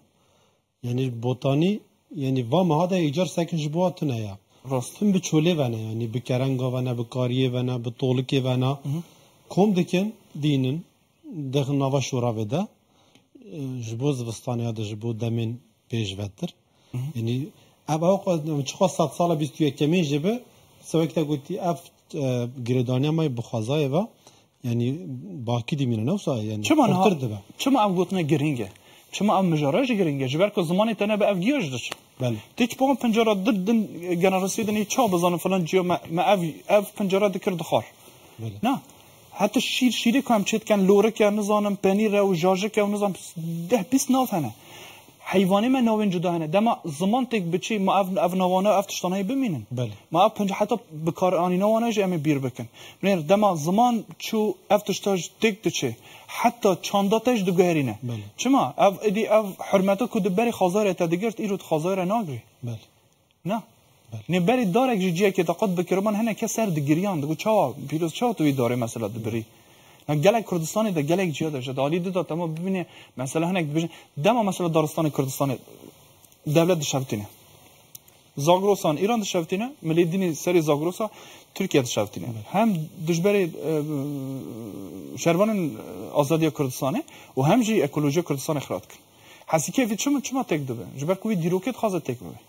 Speaker 1: یعنی بوتانی یعنی و ما هذا ایجار سکن جبوتونه یا
Speaker 2: راست
Speaker 1: هم به چوله ونه یعنی به کرنگا ونه به کاریه ونه به طولکه ونه کم دکن دینن داخل نوا شورا وده جبو زبستانیا ده جبو دمین پیش ودر یعنی ابا چقدر 100 سال 21 کمی جبه سوی که گویی اف گردانیا مای بخوازای و یعنی باکی دیمینه نوسا یعنی
Speaker 2: چما ام گوتنه گرینگه چما ام مجاراج گرینگه جبر که زمانی تنه به اف گیاج داشت
Speaker 1: بله
Speaker 2: تیچ پون پنجره ددن جنراسی دنی چا بزنه فلان جیو ما اف پنجره دکر دخار
Speaker 1: بله
Speaker 2: نه حتی شیری کام چیت کن لوره که نزانم پنیر و جاجه که نزانم 10-20 ناف هنه حیوانی من نوین جدا هنه دما زمان تک بچی ما اف نوانه اف تشتانه ببینن
Speaker 1: بله
Speaker 2: ما اف پنج حتی بکار آنی نوانه جه امی بیر بکن بنیر دما زمان چو اف تشتاج تک دچه حتی چانداتش دگرینه
Speaker 1: بله
Speaker 2: چما اف ادی اف حرمتا کد بری خازار تدگرت ایرود خازار ناگری
Speaker 1: بله
Speaker 2: نه نه بری دارک جیه که تقد بکرمان هنه که سر دگریان دگو چا پیروز چا توی داره مثلا دبری گلک کردستانی ده گلک جیا داشته دالی دو تا ما ببینه مثلا هنه ببین دما مثلا دارستان کردستان دولت دشافتینه زاگروسان ایران دشافتینه ملی دینی سری زاگروسا ترکیه دشافتینه هم دشبری شهروان آزادی کردستانه و هم جی اکولوژی کردستان اخراج کن حسی که چما تک دوبه جبر کوی دیروکت خازه تک دوبه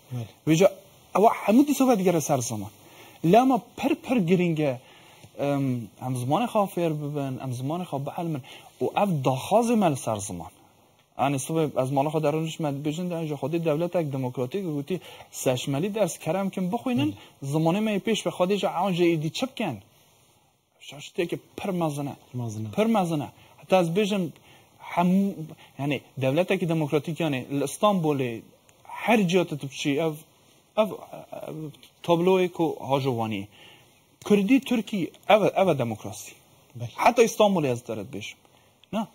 Speaker 2: ویجا او حمودی صحبت دیگه سر زمان لما پر گرینگه هم زمان خافر ببن هم زمان خواب بعلمن و اف داخاز مال سر زمان آن صبح از مال خود درونش مد بجن در خود دولت یک دموکراتیک گویی سشمالی درس کرم کم بخوینن زمانه می پیش به خودش عون جدی چپ کن شاشته که پر مزنه حتی از بجن هم یعنی دولت یک دموکراتیک یعنی استانبول هر جات تبشی اف تابلوی کو هاجوانی کردی ترکی او دموکراسی حتی استانبول از دارد بشم نه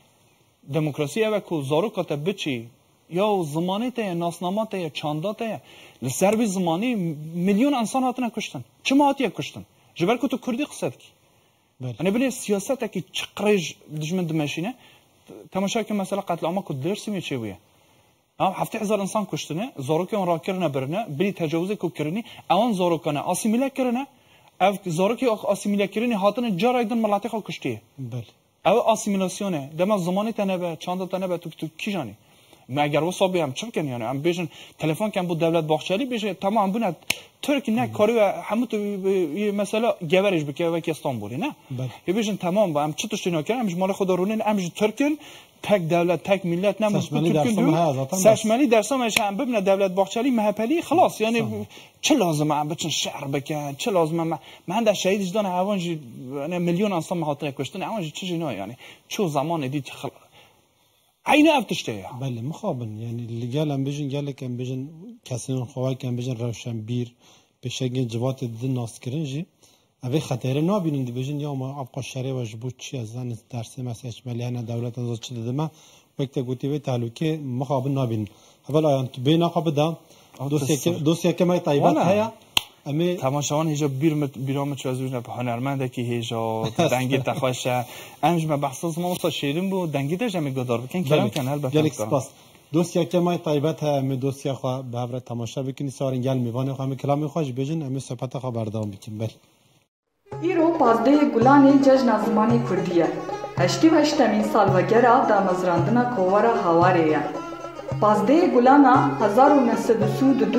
Speaker 2: دموکراسی او کو زارو کاته بچی یا زمانی ته ناسنامه ته چاندات ته لسر بی زمانی میلیون انسان هاتن کشتن چه ما هاتی کشتن جبر کو تو کردی قصد کی انا بلی سیاست کی چقرج دجمن دمشینه تماشا که مثلا قتل عام کو درسی می چه ویه 70,000 انسان کشتنه زارو که اون را کرنه برنه بلی تجاوزی کو کرنی اون زارو کنه آسیمیله کرنه اف زارو که آسیمیله کرنی هاتن جارایدن ملاتی خو کشتیه
Speaker 1: بله
Speaker 2: او آسیمیلاسیونه دما زمانی تنه به چند تنه به تو کی جانی ما اگر وصابی هم چه بکن یعنی ام بیشن تلفن کم بود دولت باخچه‌ای بیشه تمام بنا ترک نه کاری و همون تو مثلا گورش بکه و که استانبولی نه بیشن تمام با ام چه توش نکردم امش مال خدا رونن امش ترکن تک دولت تک ملت نه ترکن سشمالی درسامش هم ببینه دولت باخچه‌ای مهپلی خلاص یعنی چه لازمه ام بچن شعر بکن چه لازمه من در شهید جدان حیوان میلیون انسان مخاطر کشتن حیوان چه جنا یعنی چه زمان دید عین افتشته
Speaker 1: بله مخابن یعنی لگال ام بیشن گله کم بیشن کسان خواه کم بیشن روشن بیر به شکل جوات دن ناس کرنجی اوی خطره نبینند بیشن یا ما ابقا شری و جبوت چی از زن درس مسیج ملیانه دولت انزاد چه دیدم وقتی گویی به تعلقی مخابن نبین اول آیان تو بین آقا بده دوستی که ما طیبات هیا امی
Speaker 2: تماشاوان هیچ بیرام چه ازش نه هنرمنده که هیچ دنگی تخواشه امش ما بحث ما واسه شیرین بود دنگی داشت می گذار بکن کلام کانال بفرستم
Speaker 1: دوستی که ما طیبات هم دوستی خو به هر تماشا بکنی سوارن گل میوانه خو هم کلام خوش بجن امی صحبت خو بردام بکن بله
Speaker 3: ایرو 15 گلانی جشن زمانی کردیه 88 سالگرد دامزراندنا کوورا هاواریه 15 گلانا 1932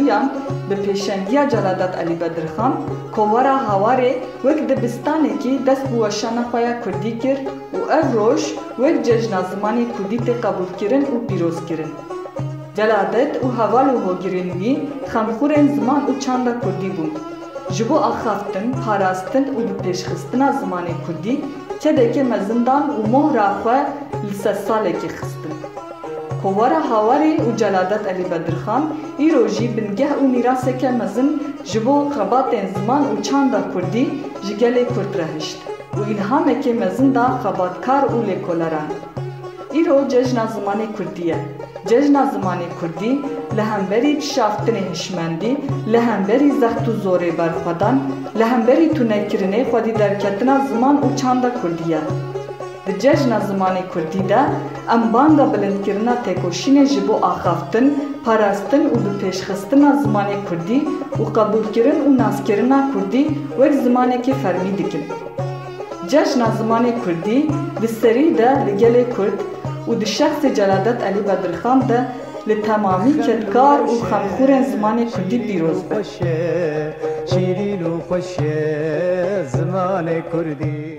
Speaker 3: به پیشنگی جلالت علی بدرخان کوورا هاواره وک دبستانی که دست بوشانه خواه کردی کرد و افروش وک جشن زمانی کردی تی قبول کرن و پیروز کرن. جلالت و حوال و هوگیرنوی خمخورن زمان و چند کردی بون. جبو آخافتن، پاراستن و بپیشخستن زمانی کردی که دکه مزندان و مهر خواه لسه ساله که خستن. کوارا هاوارین و جلالت علی بدرخان ایروژی بنگه و میراث که مزن جبو خباتن زمان و چاندا کردی جگل کرد رهشت و الهام که مزن دا خباتکار و لیکولران. ایرو جشن زمان کردیه. جشن زمان کردی لهمبری شافتن هشمندی، لهمبری زخت و زوره برخودان، لهمبری تونکرنه خودی درکتنا زمان و چاندا کردیه. د جشن زمان کردی ده ام باندا بلند کرنا تکوشین جبو آخافتن، پاراستن و بپیشخستن زمان کردی و قبول کرن و ناس کرنا کردی وک زمانی که فرمی دکن. جشن زمان کردی د سری ده لگل کرد و د شخص جلالت علی بدرخان ده لتمامی کدکار و خمخور زمان کردی پیروز بود.
Speaker 4: شیرین و خوش زمان کردی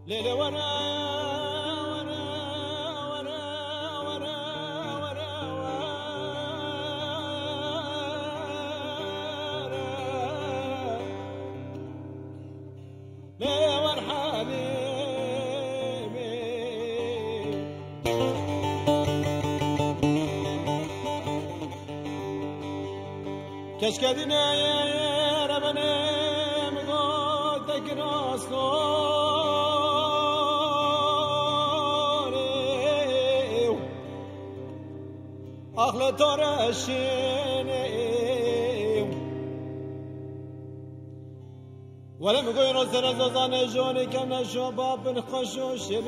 Speaker 5: ليلة ورا ورا ورا ورا ورا ليلة ورحالي كشكدنا يا ربنا مقوتك راسكو أخلى ترشيني ولم يقول نصر زوزان جوني كان شباب خشو شبيني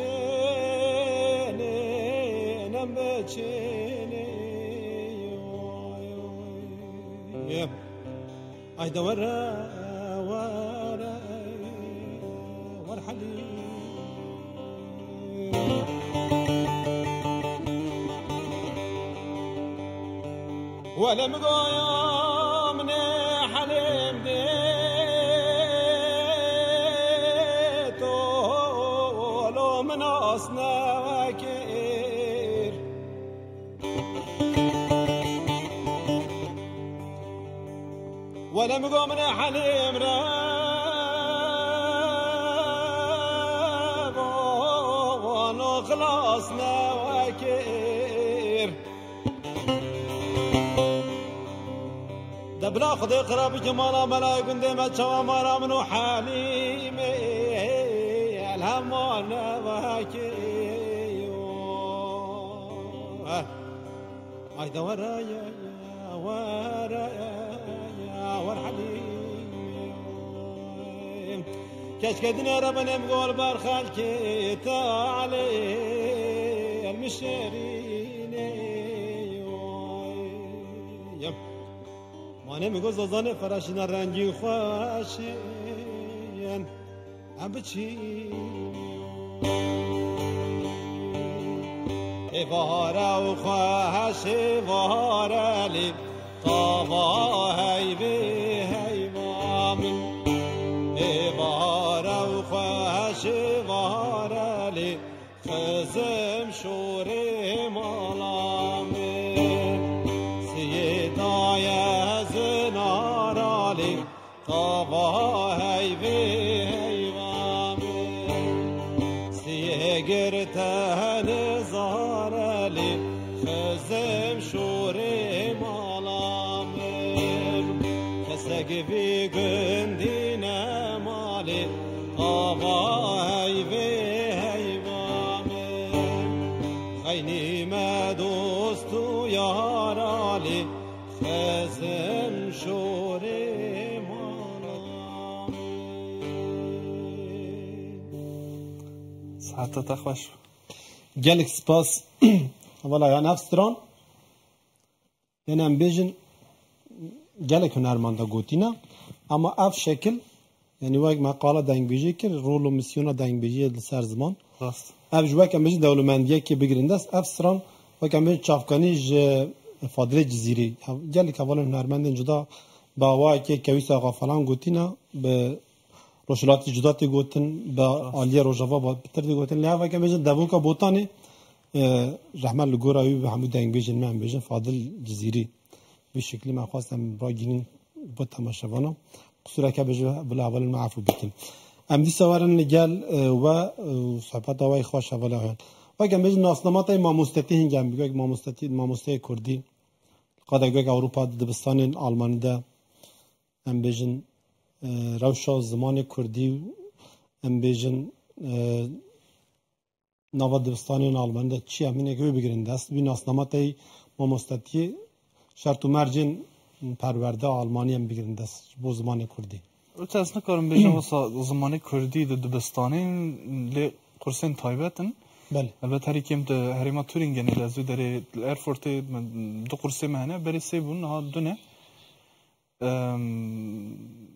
Speaker 5: نمبتشيني أي دورا ورا ورحلي ولم قايا من حلم ديتو ولو من أصنا وكير ولم قايا من حلم رابو ولو خلاصنا وكير دبلا خد قرب جمالا ملايكن دي ما تشوا مالا منو حاليمي الهمان وهكي عيد ورايا ورايا ورحلي كشكدنا ربنا مقول برخالكي تعالي المشيرين وانا مقول زازان فراشنا رنجي خواشين عبتشي وارا وخاشي وارا لي طابا هيبي هيبامن وارا وخاشي وارا لي خزم شوري مالامن سيدا يا زنارا لي طابا هيبي هيبامن سيقرتهن زارلي خزم شوري مالامن كسك في قندينا مالي طابا هيبي هيبامن خيني ما دوستو يارالي خزم شوري
Speaker 2: حتی تخوش
Speaker 1: گلک سپاس اولا یا نفستران یعنی هم بیجن گلک هنرمنده گوتینا اما اف شکل یعنی وقت مقاله دنگ بیجی که رول و میسیونا دنگ بیجی لسر زمان
Speaker 2: راست
Speaker 1: اف جوک هم بیجن دولمندیه که بگیرنده است اف سران وقت هم بیجن چافکانی فادره جزیری گلک اولا هنرمنده جدا با وای که کویس آقا فلان گوتینا به روشلاتی جداتی گوتن با عالیه روجاوا با بتردی گوتن لیا و که بیشتر دوون که بوتانی رحمت لگورایی و همون دنگ بیشتر من بیشتر فاضل جزیری به شکلی من خواستم برای گینین با تماشاوانا قصوره که بیشتر بلا اول معفو بکن امدی سوارن نگل و صحبت دوای خواش اول آن و که بیشتر ناسنامات ما مستتی هنگام بیگ ما مستی کردی قادر بیگ اروپا دبستان آلمانی ده ام بیشتر روشا زمان کردی ام بیجن نوا دبستانی آلمانی چی همینه که بگیرن دست بی ناسنامتی ما مستطیع شرط و مرجن پرورده آلمانی هم بگیرن دست با زمان کردی
Speaker 2: رو تاس نکارم بیجن واسه زمان کردی دبستانی لی قرسین تایبتن
Speaker 1: بله
Speaker 2: البته هری کم ده هریما تورینگنی لازم داره ایرفورت دو قرسه مهنه بری سیبون ها دونه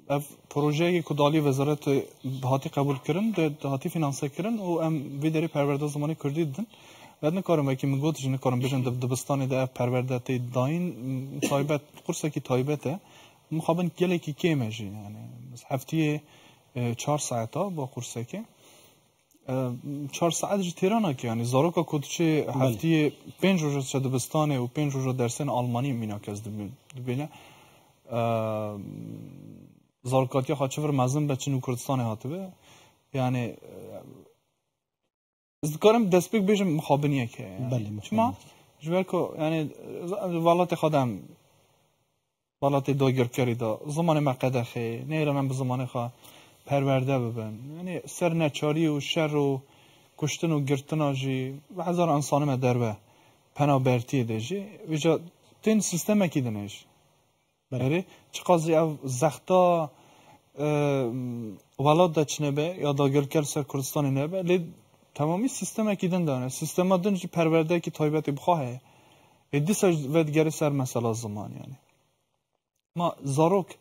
Speaker 2: اف پروژه‌ای که دالی وزارت هاتی قبول کردن ده هاتی فینانسه کردن و ام ویدری پرورده زمانی کردی دن بعد نکارم که میگوت جن کارم بیشتر دبستانی ده پرورده تی داین تایبت قرصه کی تایبته مخابن گله کی کیمه جی یعنی هفته 4 ساعته با قرصه کی 4 ساعت جی تیرانا کی یعنی زاروکا کدچه هفته 5 روز شده دبستانه و 5 روز درسن آلمانی میناکز دبیله زارکاتی خاطر مزن به چین و کردستان هاتبه یعنی از کارم دست بیگ بیشم مخابنیه که
Speaker 1: بله
Speaker 2: چما جوال کو یعنی ولات خودم ولات دوگر کردی دا زمان مقده خی نه من به زمان خوا پرورده ببن یعنی سر نچاری و شر و کشتن و گرتن آجی و هزار انسان مدربه پنابرتی دیجی ویجا تین سیستم کی دنیش بله چقدر او زختا ولاد دچنه به یا داگر کل سر کردستانی نبه لید تمامی سیستم اکیدن دانه سیستم دنجی پرورده که تایبتی بخواه ایدی سر ودگری سر مسئله زمان یعنی ما زاروک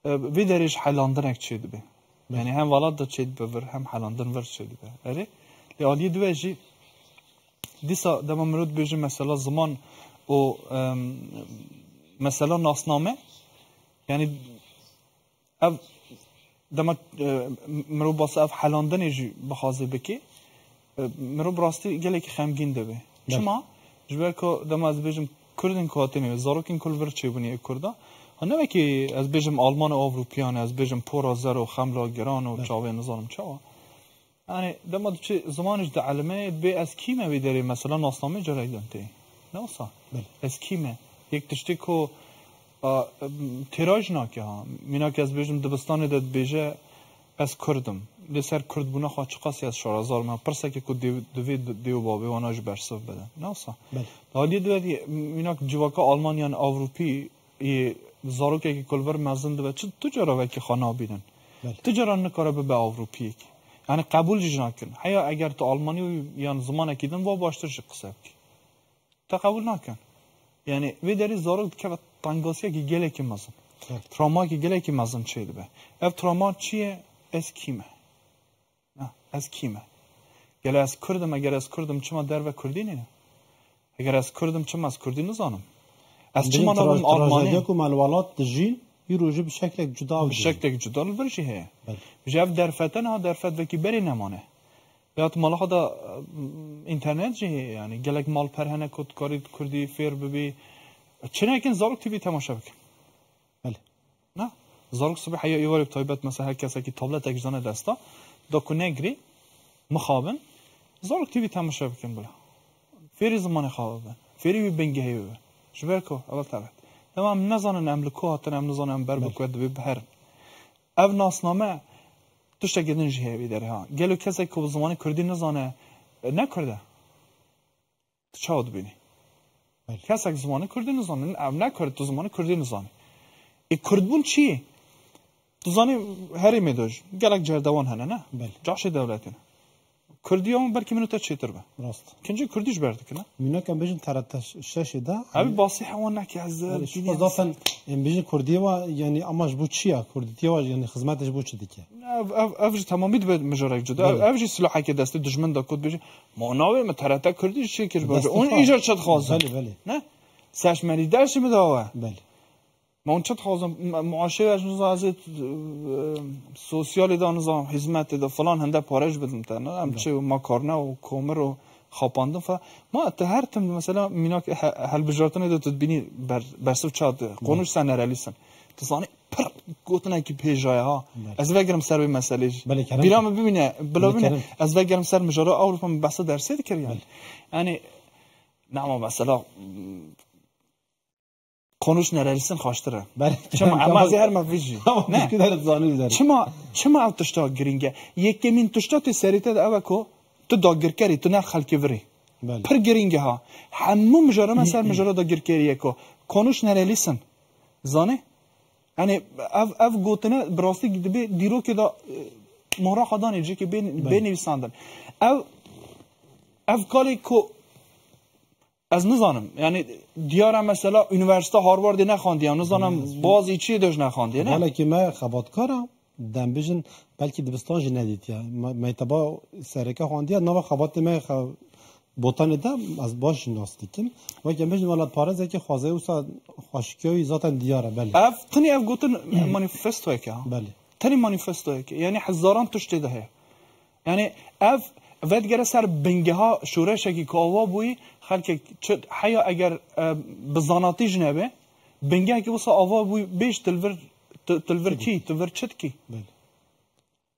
Speaker 2: وی دریش حلاندن اک چید به یعنی هم ولاد دا چید بور هم حلاندن ور چید به اره لیالی دوه جی دیسا دما مرود بیجی مسئله زمان و مثلا ناسنامه یعنی اف دما مرو باس اف حلاندن جی بخوازه بکی مرو براستی گله که خمگین دبه چما جوال که دما از بیجم کردن کاتنه زاروکین کل ور چه بنی کردا نه که از بیجم آلمان و اروپیان از بیجم پورازر و خملا گران و چاوی نظام چاوا یعنی دما چه زمانش د علمه به از کیمه ویدری مثلا ناسنامه جریدن تی نه اصلا از کیمه یک تشتی که تیراژ ناکه ها مینا که از بیجم دبستان داد بیجه از کردم لسر کرد بونه خواه چه قاسی از 4000 من پرسه که دوید دیو بابی واناج برسف بدن نه اصلا حالی دوید اینا جواکا آلمانیان آوروپی زاروکه که کلور مزن دوید چه تجارا وکی خانه بیدن تجارا نکاره به آوروپی یعنی قبول جنا کن حیا اگر تو آلمانی یا زمان اکیدن با باشتر شد قصه بکی تا قبول نکن یعنی وی داری زاروک که تنگاسی که گله که مزن تراما که گله که مزن چه به اف تراما چیه از کیمه نه از کیمه گله از کردم اگر از کردم چما در و کردی نه اگر از کردم چما از کردی نزانم از چما نام آلمانی
Speaker 1: کو مالوالات دجی یروجی به شکل جدا
Speaker 2: به شکل جدا برشی هه جاب در فتن ها در فت وکی بری نمانه بیات مال خدا اینترنت جه یعنی گلک مال پرهنه کد کاری کردی فیر ببی چنه کن زارک تیوی تماشا بکن
Speaker 1: بله
Speaker 2: نه زارک صبح حیا ایواری بتایبت مثلا هر کسی که تابلت اجزانه دستا داکو نگری مخابن زارک تیوی تماشا بکن بلا فیری زمان خوابن فیری بی بنگه هیو شبرکو اول تابت تمام نزانن املکو هاتن ام نزانن بر بکود بی بهر او ناسنامه توشتا گدن جهه بی داره ها گلو کسی که زمان کردی نزانه نکرده تو چه هاد بینی کسی که زمان کردی نزانه او نکرده تو زمان کردی نزانه ای کردبون چیه؟ تو زانی هری میدوش گلک جردوان هنه نه؟ جاش دولتی نه کردی هم برکی منو تا چیتر به
Speaker 1: راست
Speaker 2: کنجی کردیش برده کنه؟
Speaker 1: مینا کم بیشتر ترتش شش ده
Speaker 2: abi باسی حوان نکی از
Speaker 1: اضافاً بیشتر کردی و یعنی اماش بود چیه کردی و یعنی خدمتش بود چه دیگه
Speaker 2: افج تمامی به مجرد جدا افج سلاحی که دست دشمن دکود بیش ما ناوی مترتا کردی چی کش باشه اون ایجاد شد خواستم
Speaker 1: بله
Speaker 2: نه سرش مری درش میداوه
Speaker 1: بله
Speaker 2: ما اون چت خواستم معاشره از نظام سوسیالی دان نظام حزمت دا فلان هنده پارش بدم تا نه هم چه ما کارنه و کومر و خاپاندم ف ما هر تم مثلا مینا حل بجارتن دو تبینی برسو چاد قونوش سنرالیسن تصانی پر گوتنه کی پیجای ها از وگرم سر به مسئله بیرام ببینه بلا ببینه از وگرم سر مجرا اروپا بحث درسید کردن یعنی نه مثلا قونوش نرالیسن خوشتره چما اما از هر مفیجی نه چما او تشتا گرینگه یکی من تشتا تی سریته دا کو تو داگر کری تو نه خلکی وری پر گرینگه ها همو مجرا مثلا مجرا داگر کریه کو قونوش نرالیسن زانه یعنی اف گوتنه براستی گیده دیرو که دا مهره خدانه جی که بینویساندن اف کالی که از نزانم یعنی دیارم مثلا یونیورسیته هاروارد نخواندی نزانم بازی چی داشت نخواندی نه
Speaker 1: حالا که من خباتکارم دم بجن بلکه دبستان جی ندید یا میتبا سرکه خواندی نو خبات من بوتان دم از باش ناستیکم و که بجن ولات پارزه که خوازه اوسا خاشکیوی ذاتن دیاره بله
Speaker 2: اف تنی اف گوتن مانیفستوه که
Speaker 1: بله
Speaker 2: تنی مانیفستوه که یعنی هزاران تشتی ده یعنی اف ودگر سر بنگه ها شورش که کاوا بوی خلک حیا اگر بزاناتی جنبه بنگه که واسه آوا بوی بیش تلور کی تلور چت کی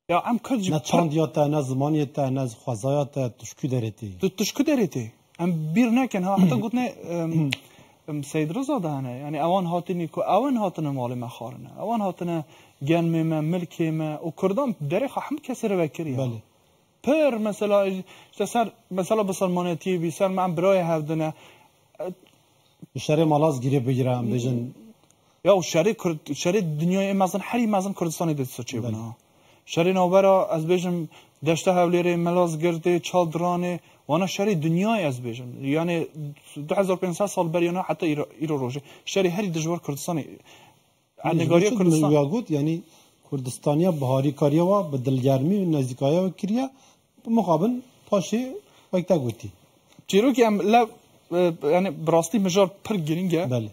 Speaker 2: یا ام کج
Speaker 1: نه چاندیات نه زمانیت نه خوازایات تشکو درتی
Speaker 2: تشکو درتی ام بیر نکن ها حتی گفتن سید رضا دهنه یعنی اوان هاتنی کو اوان هاتن مال مخارنه اوان هاتن گن ما ملک ما و کردان دریخ هم کسی رو بکری
Speaker 1: بله
Speaker 2: پر مثلا سر مثلا بسلمانتی بی سر من برای هفدنه
Speaker 1: شری مالاز گیری بگیرم بجن
Speaker 2: یا شری دنیای مازن هری مازن کردستانی دست چه بنا شری نوبرا از بجم دشته حولیره ملاز گرده چالدرانه وانا شری دنیای از بجم یعنی 2500 سال بریانا حتی ایرو روزه شری هری دجوار کردستانی نگاری کردستان
Speaker 1: یاگود یعنی کردستانیا بهاری کاریا و به دلگرمی و نزدیکایی و کریا مقابل پاشه وقتا گوتی
Speaker 2: چیرو که ام یعنی براستی مجار پر گرینگه
Speaker 1: بله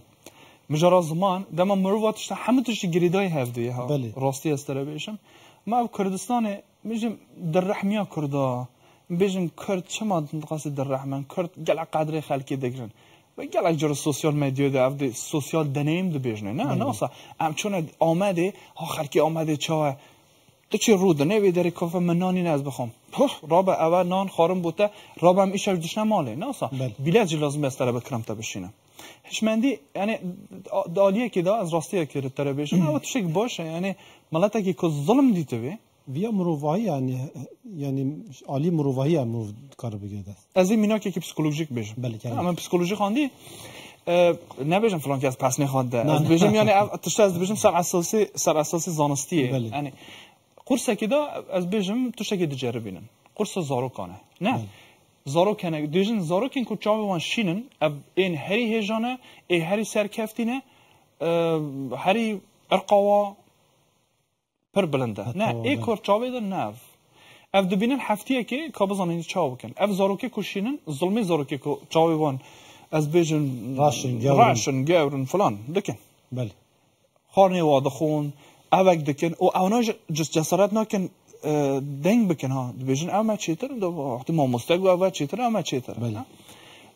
Speaker 2: مجار زمان دما مرواتش همه توش گریدای هفته ها
Speaker 1: بله.
Speaker 2: راستی استرابیشم ما کردستان میجم در رحمیا کردا بیجم کرد چما قصد در رحمان کرد گل قدر خلکی دگرن و گل اجر سوسیال مدیا ده افد سوسیال دنیم ده بیجنه نه ناسا ام چون آمده ها خلکی آمده چا تو چی رود نه ویداری کافه من نانی ناز بخوام رابع اول نان خارم بوده رابع هم ایش دشنه ماله ناسا بیلت لازم استره بکرم تا بشینم هشمندی یعنی دالیه که دا از راستی که تره بیشم او تو شک باشه یعنی ملت که ظلم دیته وی
Speaker 1: ویا مروایی یعنی عالی مروایی هم کار بگیرد.
Speaker 2: از این مینا که پسیکولوژیک بشه.
Speaker 1: بله که.
Speaker 2: اما پسیکولوژی خواندی نبیشم فلان که از پس نخوانده. از بیشتر یعنی از بیشتر سر اساسی زانستیه. یعنی قرص که دا از بیشتر توش که دیجاره بینن. قرص زارو کنه. نه. زارو کنه. دیجن زارو کن که چاوی وان شینن. این هری هجانه. این هری سرکفتینه. هری ارقوا پر بلنده. نه. این کار چاوی در ناف. اف دبینن هفتیه که کابزانی چاو بکن. اف زارو که کشینن. ظلمی زارو که چاوی وان از بیشتر راشن گورن فلان دکن.
Speaker 1: بله.
Speaker 2: خارنی واده خون. اوک دکن. و اونا جسارت نکن. دنگ بکن ها بیشتر اما چیتر دو وقتی ما مستقبل و چیتر اما چیتر
Speaker 1: بله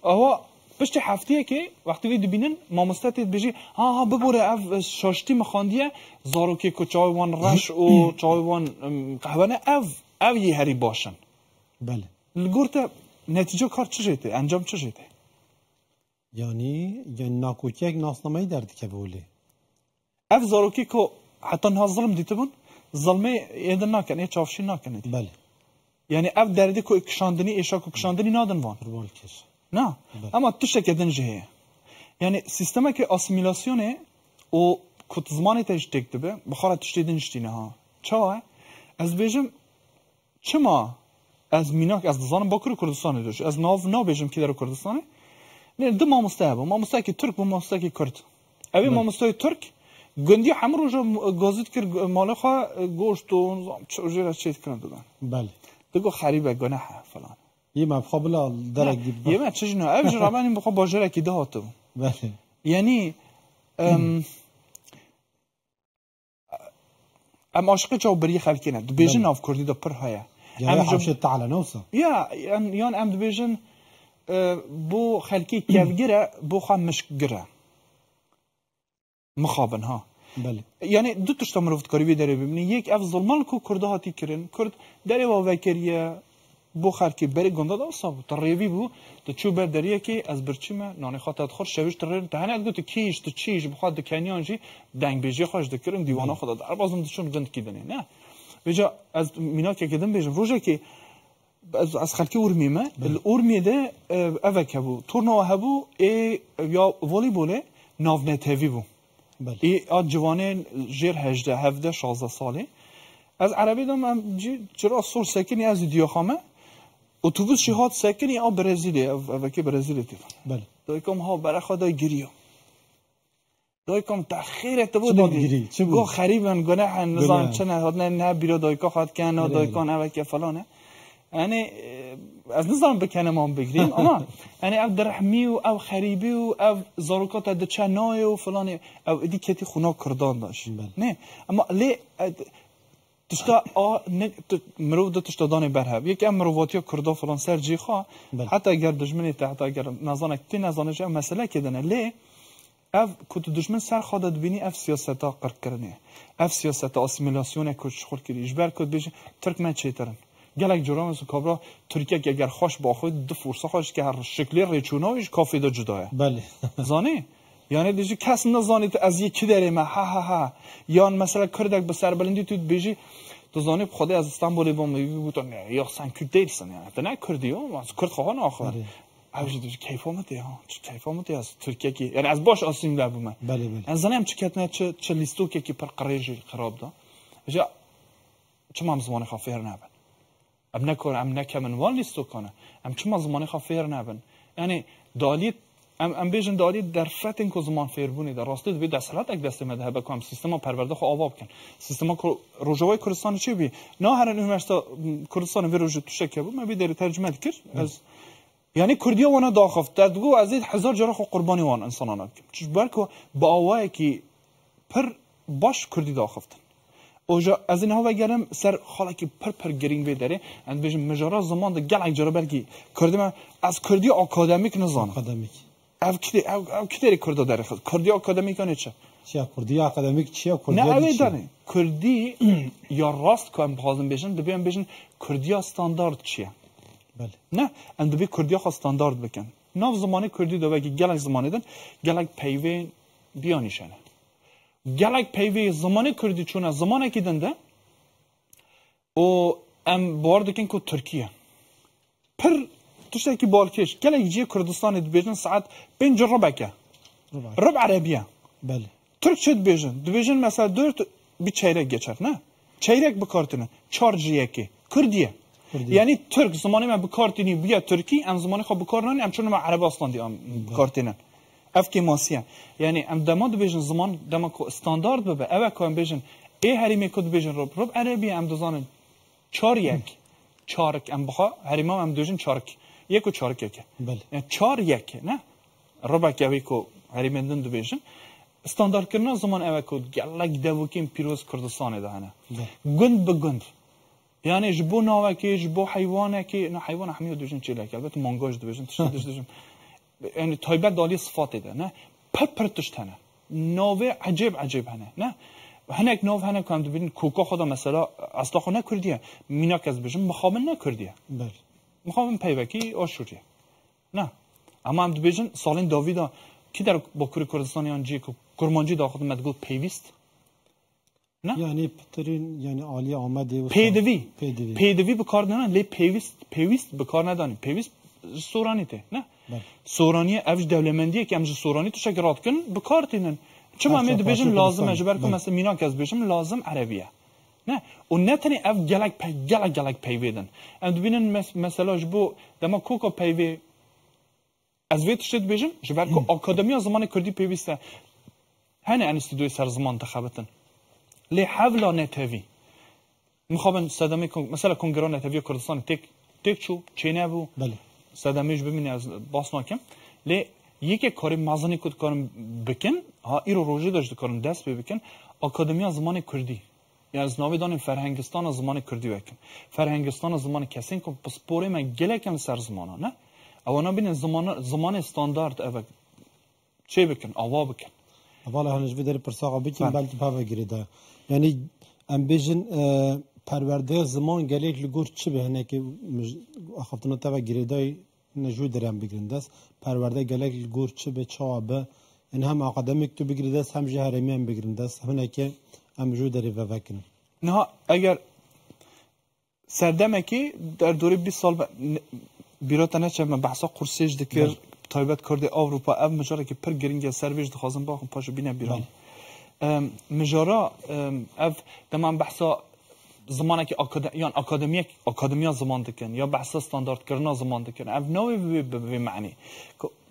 Speaker 2: اوا پشت هفتیه که وقتی وی دبینن ما مستقبل بیشی ها ببره اف شاشتی مخاندیه زارو که کچای وان رش و چای وان قهوه اف یه هری باشن
Speaker 1: بله
Speaker 2: لگورته نتیجه کار چجیته انجام چجیته
Speaker 1: یعنی ناکوکی یک ناسنامه‌ای دردی که بوله
Speaker 2: اف زارو که حتی نه ظلم دیته بون ظلمه ایده نکنه چافشی نکنه
Speaker 1: بله
Speaker 2: یعنی اف دردی که کشاندنی ایشا که کشاندنی نادن وان نه اما تشه که دنجه یعنی سیستمی که اسیمیلاسیونه و کت زمانی تاش تکتبه بخاره تشتی دنجتینه ها چه از بیشم چما از میناک از دزانم باکر کردستانی داشت از ناو بیشم که در کردستانه نه دو ماموسته که ترک و ماموسته که کرد اوی ماموسته ترک گندی همرو جو گازید کرد مالخا گوشت و چوجرا چیت کرد دادن
Speaker 1: بله
Speaker 2: دگو خریبه گناه فلان
Speaker 1: یه مفقبلا درک دی
Speaker 2: یه من چه جنو اوج رامن این بخوا باجره کی دهاتو
Speaker 1: بله
Speaker 2: یعنی ام عاشق جو بری خلکی نه بیژن اف کردی دا پر هيا
Speaker 1: ام جو تعالی نوسا
Speaker 2: یان ام بیژن بو خلکی کفگره بو خامش گره مخابن ها
Speaker 1: بله
Speaker 2: یعنی دو تشتا مروفت کاری بیداره ببینی یک اف ظلمان کو کرده هاتی کرن کرد داره و وکریه بو خلکی بری گنده داستا بود تریوی بو تو چوب دریه که از برچیمه نانی خاطر خور شویش ترین تهنه گفت کیش تو چیش بخواد دکنیانجی دنگ بیجی خوش دکرن دیوانه خدا در بازم دشون گند کیدنی نه بجا از مینا که کدم بیجم روزه که از خلکی ورمیمه الورمیده اوک هبو تورنوا هبو یا والیبوله ناونتوی بو
Speaker 1: بله
Speaker 2: ای آد جوانه جیر 18 17 16 ساله از عربی دم چرا سور سکنی از دیوخامه اتوبوس شهاد سکنی آ برزیلی اوکی برزیلی تیفن
Speaker 1: بله
Speaker 2: دایکم ها برای خدای گریو دایکم تأخیر اتبود
Speaker 1: گیری چه بود
Speaker 2: گو خریبن گناه نظام چه نه بیرو دایکا خواهد که نه دایکان اوکی فلانه یعنی از نظام بکنم هم بگیریم اما یعنی او درحمی و او خریبی و او زاروکات دچنای و فلانه او ادی کتی خونا کردان داشت نه اما لی تشتا مرو دو تشتا دانه برهب یک ام مرواتی کردا فلان سر جیخا حتی اگر دشمنی تا حتی اگر نزانه تی نزانه چه مسئله کدنه لی او کت دشمن سر خودت بینی اف سیاستا قرق کرنه اف سیاستا اسیمیلاسیون کش خورد کردیش بر کد بیش ترکمن چیترن گلک جرام از کابرا ترکیه که اگر خوش با خود دو فرصه خوش که هر شکلی ریچوناویش کافی دا جداه
Speaker 1: بله
Speaker 2: زانی یعنی دیجی کس نزانید از یکی داره ما ها یا مثلا کردک به سر بلندی تو بیجی تو زانی خود از استانبول با میگه گفتن یا سن کردیسن یعنی تا نه کردی و از کرد خواهان آخر اوج دیجی کیفامته ها کیفامته از ترکیه کی یعنی از باش آسیم لب من
Speaker 1: بله
Speaker 2: از زنم چکتنه چه لیستو که پر قریجی خراب دا جا چه زمان خافیر نبن ام نکمن وان لیستو کنه ام چه زمانی خافیر نبن یعنی دالیت ام بیشتر دالیت در فتن که زمان فیربونی در راستی دوی دستلات اک دسته مده بکنم سیستم پرورده خو آواب کن سیستم روجوای کردستان چی بی نه هر یونیورسیته کردستان وی روج تو شکه بود من بی داری ترجمه کرد از یعنی کردی وانا داخفت در دو ازید 1000 جرا خو قربانی وان انسانان چش برکو با آوای کی پر باش کردی داخفتن اوجا از این هوا گرم سر خاله کی پر گرینگ بیداره اند بیشتر مجرا زمان ده گل اجرا برگی کردیم از کردی آکادمیک نزان
Speaker 1: آکادمیک
Speaker 2: او کدی کردا داره خود کردی آکادمیک آنه چه
Speaker 1: چیا کردی آکادمیک چیا کردی
Speaker 2: نه اوی داره کردی یا راست کام بازم بیشتر دبیم بیشتر کردی استاندارد چیه
Speaker 1: بله
Speaker 2: نه اند بی کردی خو استاندارد بکن ناو زمانی کردی دو بگی گل زمانی دن گل پیوی بیانیشانه گلک پیوی زمانی کردی چون از زمانی که دنده و ام بارد کن که ترکیه پر تشتى کی بالکش گله یجی کردستان دبیجن ساعت 5 ربعه ربع عربیه
Speaker 1: بله
Speaker 2: Türk çet dibêjin mesela 4 bir çeyrek geçer ne? Çeyrek bikartine 4 jiyeki Kürdiye. Yani Türk zamanı me bikartini biya Türkiye em zamanı xo bikarnan em çun me Arabistan di am bikartine. Ev ki masiye. Yani em dema dibêjin zaman dema ko standart bibe eve ko em bêjin ê herîmê ku dibêjin rob Arabiye em dizanin 4 yek çarek em bixa herîma em dibêjin çarek. Yek û çarek yek.
Speaker 1: بله
Speaker 2: Yani 4 yek ne? Robek evi ko herîmendin dibêjin standart کردن زمان اوه کود گلک دوکیم پیروز کردستان ده هنه گند به گند یعنی جبو ناوه که جبو حیوانه که نه حیوان همیو دوشن چیله که البته مانگاش دوشن دوشن یعنی تایبت دالی صفات ده نه پر تشت هنه ناوه عجیب هنه نه هنه یک ناوه هنه کند ببین کوکا خدا مثلا اصلا خو نکردیه مینا کس بشم مخابن نکردیه
Speaker 1: بله
Speaker 2: مخابن پیوکی آشوریه نه اما هم دوبیجن سالین داویدا کی در با کردستانیان جی که کرمانجی داخل مدگل پیوست نه
Speaker 1: یعنی پترین یعنی عالی آمده
Speaker 2: پیدوی بکار ندارن لی پیوست بکار ندارن پیوست سورانی ته نه سورانی اوج دولمندیه که امج سورانی تو شکرات کن بکار تینن چما می دبیجن لازم اجبر کو مثلا مینا کس بشم لازم عربیه نه و نتنی اف گلک پیویدن ام دبینن مثلا جبو دما کوکا پیوی از ویت شد بیشم جبر کو آکادمی زمان کردی پیوسته هنه انستیتوی سر زمان تخبتن لی حولا نتوی مخابن صدمی کن مثلا کنگران نتوی کردستان تک چو چینه بو
Speaker 1: بله
Speaker 2: صدمیش ببینی از باس نکم لی یکی کاری مازنی کد کارم بکن ها ایرو روزی داشت کارم دست بکن آکادمی زمان کردی یعنی از ناوی دانیم فرهنگستان زمان کردی بکن فرهنگستان زمان کسین کن پس پوره من گله کم سر زمانه نه اونا بین زمان استاندارد اوه چه بکن آوا بکن
Speaker 1: والا هنوز بدر پرساقا بکن بلکه پاوه گریده یعنی ام بیجن پرورده زمان گلیک لگور چه به هنه که اخفتنا تاوه گریده نجوی دریم بگرنده است پرورده گلیک لگور چه به چاوه به این هم اکادمیک تو بگریده است هم جهرمی هم بگرنده است هنه که ام جوی دری و وکن
Speaker 2: نه اگر سردمه که در دوره 20 سال بیرات نچه من بحثا قرسیج دکر تایبت کرده اروپا اف مجاره که پر گرینگه سرویج دخوازم باخم پاشو بینه بیران مجاره اف دمان بحثا زمانه که اکادمیا زمان دکن یا بحثا استاندارد کرنا زمان دکن اف نوی به معنی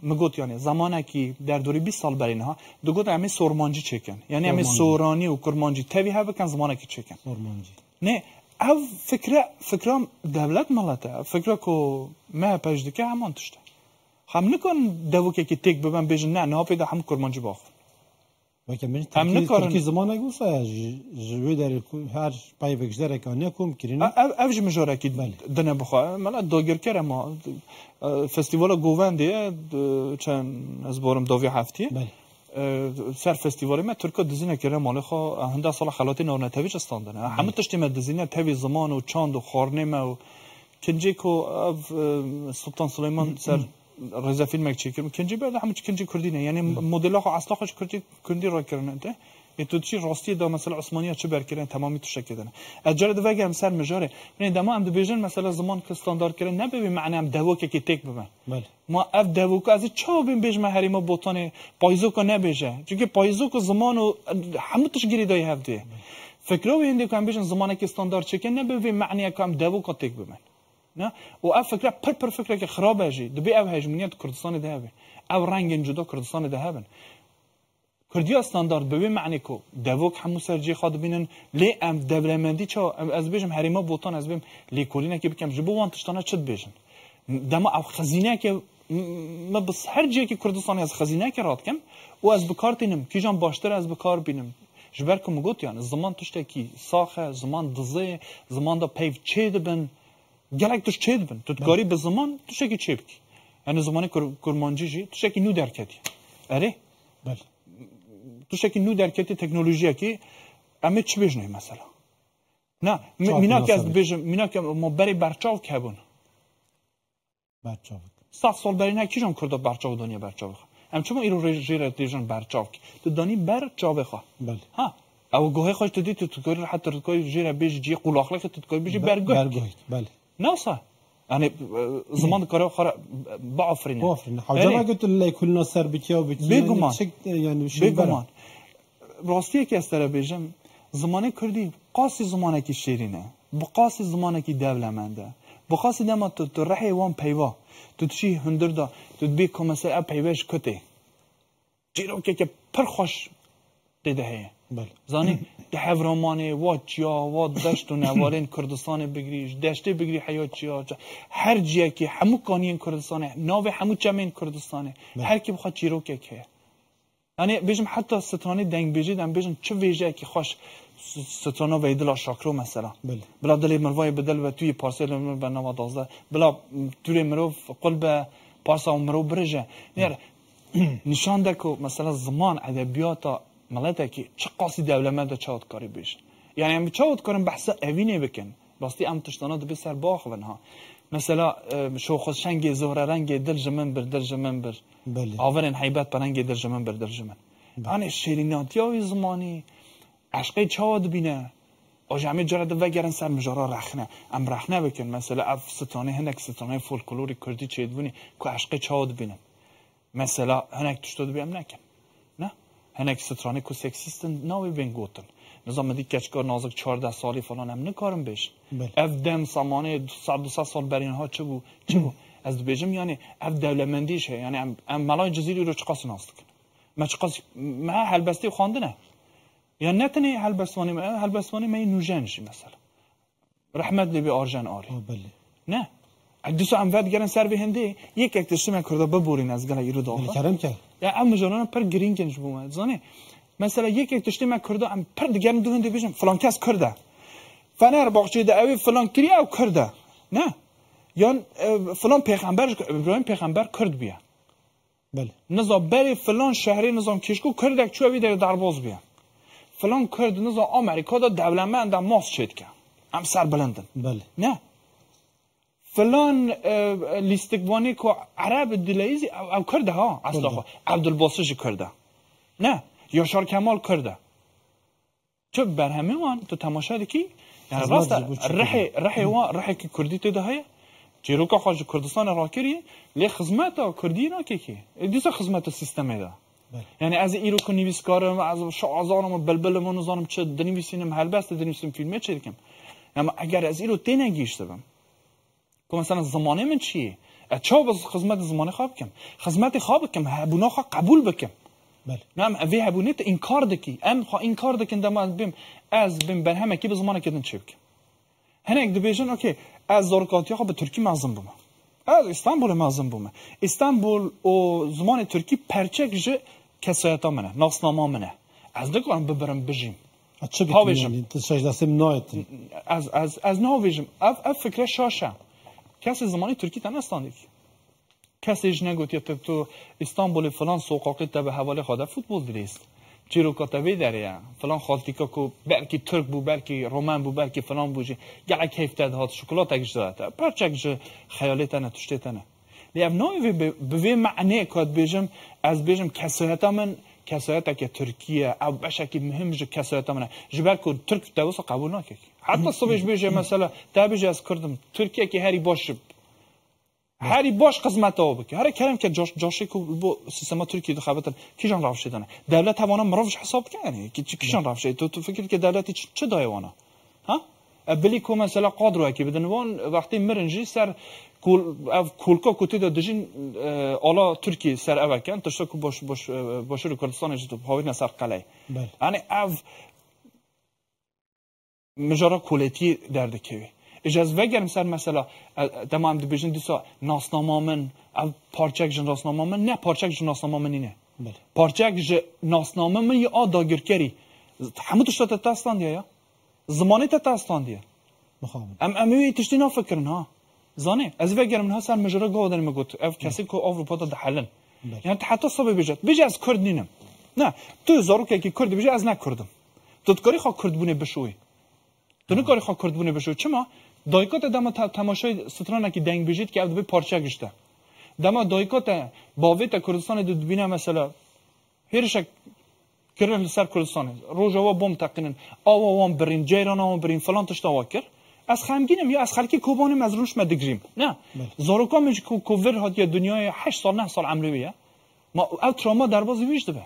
Speaker 2: مگوت یعنی زمانه که در دوری 20 سال برین ها دوگوت همه سورمانجی چکن یعنی همه سورانی و کرمانجی تاوی ها بکن زمانه که چکن
Speaker 1: سورمانجی
Speaker 2: نه او فکره دولت ملته فکره که مه پجده که همان تشته هم نکن دوکه که تک ببن بیجن نه پیدا هم کرمانجی باخون
Speaker 1: هم ترکی زمانه گوسته جوی در هر پای وکشدره که نکم کرینه
Speaker 2: اوج مجاره که دنه بخواه ملا داگر کرم ما فستیوال گوونده چند از بارم داوی هفتیه سر فستیوالی ما ترکا دزینه کرده مالی خواه هنده سال خلاتی نورنتویج استاندنه همه تشتی ما دزینه تاوی زمان و چاند و خارنه و کنجی که سلطان سلیمان سر رضا فیلم یک چی کرد کنجی بعد همه کنجی کردینه یعنی مدل ها اصلا خوش کردی را کردن ته تو چی راستی دا مثلا عثمانی چه برکردن تمامی تو شکردن اجاره دو وگه هم سر مجاره یعنی دما هم دو بیژن مثلا زمان که استاندارد کردن نه ببین معنی هم دوکه که تک ببین ما اف دوکه از چه ببین بیج ما حریما بوتان پایزوکو نبیجه چون پایزوکو زمانو همه توش گیری دای هفته فکر رو اینده که هم بیژن زمانی که استاندارد چکن نه ببین معنی که هم دوکه تک ببین نه و اف فکر پر فکر که خراب هجی دبی او هجمونیت کردستان ده هبن او رنگ جدا کردستان ده هبن کردی استاندارد ببین معنی کو دوک همو سرجی خود بینن لی ام دولمندی چا از بیجم حریما بوتان از بیم لی کولینه که بکم جبو وان تشتانه چد بیجن دما او خزینه که ما بس هر جایی که کردستان از خزینه که رات کم و از بکار تینم کی جان باشتر از بکار بینم جبر کوم گوت یعنی زمان تشته کی ساخه زمان دزه زمان دا پیو چه دبن گلک توش چه دبن تو کاری به زمان تو شکی چه بکی یعنی زمان کرمانجی جی تو شکی نو درکتی اره
Speaker 1: بله
Speaker 2: تو شکی نو درکتی تکنولوژیا کی اما چی بیجنه مثلا نه مینا که از بیجم مینا که ما بری برچاو کبون
Speaker 1: برچاو
Speaker 2: 100 سال برای نه کی جان کرده برچاو دنیا برچاو هم چون ایرو ژیره دیجان برچاو تو دانی برچاو خو
Speaker 1: بله
Speaker 2: ها او گوهی خوش تو دی تو کاری حتی تو کاری جیره بیش جی قلاقله که تو کاری بیش برگوهید
Speaker 1: بله
Speaker 2: ناسا يعني زمان كارو خرا بعفرين
Speaker 1: حاجه قلت لك كلنا سر بكيا وبكيا
Speaker 2: يعني شو بيجمان راستي که استر بیجم زمانه کردی قاسی زمانه کی شیرینه بقاسی زمانه کی دولمنده بقاسی دما تو رحی وان پیوا تو چی هندردا تو بی کمسه اب پیوش کته جیرو که پر خوش دیده هه
Speaker 1: بله
Speaker 2: زانی ده هفرمانه واچیا و دشت و نوارین کردستان بگریش دشته بگری حیاتیا هر جایی که همو کانین کردستانه ناو همو چمین کردستانه هر کی بخواد جیرو که یعنی بیشم حتی سترانی دنگ بیجیدم بیشم چه ویژه که خوش سترانا ویدلا شاکرو مثلا بلا دلی مروای بدل و توی پارسل مرو به نوا 12 بلا توی مرو قلب پارسا مرو برجه یعنی نشان ده که مثلا زمان ادبیات ملته که چه قاسی دولمنده چاوت کاری بیش یعنی هم چاوت کارم بحث اوینه بکن راستی ام تشتانات به سر باخون ها مثلا شوخ شنگ زهره رنگ دل جمن بر دل جمن بر آورن حیبت برنگ دل جمن بر دل جمن آن شیریناتی های زمانی عشقی چاود بینه آجامی جرد وگرن سر مجارا رخنه ام رخنه بکن مثلا اف ستانه هنک ستانه فولکلوری کردی چید بونی که عشقی چاود بینه مثلا هنک تشتاد بیم نکن نه هنک ستانه که سکسیستن ناوی بین گوتن نظام دی کچکار نازک 14 سالی فلان هم نکارم بش اف دم سامانه 100 سال بر اینها چه بو از بیجم یعنی اف دولمندیشه یعنی ام ملای جزیری رو چقاس ناست کن ما چقاس ما هلبستی خواندنه یا نتنی هلبسوانی ما نوجنشی مثلا رحمت لبی آرژن آری نه دوست ام ود گرن سر به هندی یک اکتشم کرده ببورین از گله ایرو داخل
Speaker 1: کردم که
Speaker 2: یا ام جانان پر گرینگنج بومد زانه مثلا یک اکتشم کرده ام پر دیگرن دو هندی بیشم فلان کس کرده فنر باغچه ده اوی فلان کری او کرده نه یا فلان پیغمبر ابراهیم پیغمبر کرد بیا
Speaker 1: بله
Speaker 2: نظام بری فلان شهری نظام کشکو کرده چه اوی در درباز بیا فلان کرد نظام آمریکا دا دولمند ماس شد که ام سر بلندن
Speaker 1: بله
Speaker 2: نه فلان لیستگوانی که عرب دلیزی او کرده ها اصلا خو عبدالباسطی کرده نه یاشار کمال کرده چه برهمه وان تو تماشا دکی یعنی راست رحی که کردی تده های جیروکا خواهد کردستان را کریه لی خدمت کردی نا که دیسا خدمت سیستمه ده یعنی از ایرو که نویسکارم از شعازانم و بلبلم و نظانم چه دنویسینم هلبست دنویسیم فیلمه چه دکم اما اگر از ایرو تی نگیشته بم که مثلا زمانه من چیه چه باز خدمت زمانه خواب کم خدمت خواب کم هبونا خواه قبول بکم نعم اوی هبونیت انکار دکی ام خواه انکار دکن دم از بیم برهمه که به زمانه کدن چه بکم هنگ دو بیشن اوکی از زارکاتی خواه به ترکی معظم بومه از استانبول معظم بومه استانبول و زمان ترکی پرچک جه کسایتا منه ناسنامه منه از دکارم ببرم بجیم
Speaker 1: چه بیتونی سجدسیم نایتن
Speaker 2: از ناویجم اف فکره شاشه کسی زمانی ترکی تنستاندی کسیش نگوتی تو استانبول فلان سوقاقی تا به حواله خواده فوتبول دریست چیروکاتوی داره فلان خالتیکا کو بلکی ترک بو بلکی رومن بو بلکی فلان بوجی گله کیف داد هات شکلات اگه داده پرچک خیالتانه تشتتانه لیام نوی به معنی کات بیجم از بیجم کسایتا من کسایتا که ترکیه او باشه که مهم جو کسایتا منه جبر کو ترک دوست قبول نکه حتی صبحش بیجه مثلا تابیج از کردم ترکیه که هری باش قسمت او بکی هر کلم که جاشی کو بو سیستم ترکیه دو خبرتن کیجان راف شدنه دولت توانا مروش حساب کنه که کیجان راف شد تو فکر که دولت چه دایوانا ها بلی کو مثلا قادرو کی بدن وان وقتی مرنجی سر کولکا کوتی دجین الا ترکیه سر اوکن تشتا کو باش رو کردستان اجتو هاوی نسر قلعه یعنی او مجرا کولتی درد کی اجازه وگرم سر مثلا تمام دیبیشن دیسا ناسنامه من او پارچک جن ناسنامه من نه پارچک جن ناسنامه من اینه پارچک جن ناسنامه من یه داگرکری همه تشتا تستاندیه یا زمانی تستاندیه امیوی تشتی نفکرن ها زانه از وگرم نه سر مجرا گودن میگوت اف کسی کو اروپا دا دحلن یعنی حتی صبح بیجه از کرد نینم نه تو زارو که کرد بیجه از نکردم تو کاری خواه کرد بونه بشوی تو نکاری خواه کرد بونه بشوی چما دایکات دما تماشای سترانه که دنگ بیجید که به پارچه گشته دما دایکات باویت کردستان دو بینه مثلا هرشک کرد لسر کردستان روزا بوم تقینن آوام برین جیران آوام برین فلان تشتا واکر از خمگینم یا از خلکی کوبانم از روش مدگریم نه زاروکامش کوور هات یا دنیای 8 سال 9 سال عمریه ما او تراما در باز ویشته به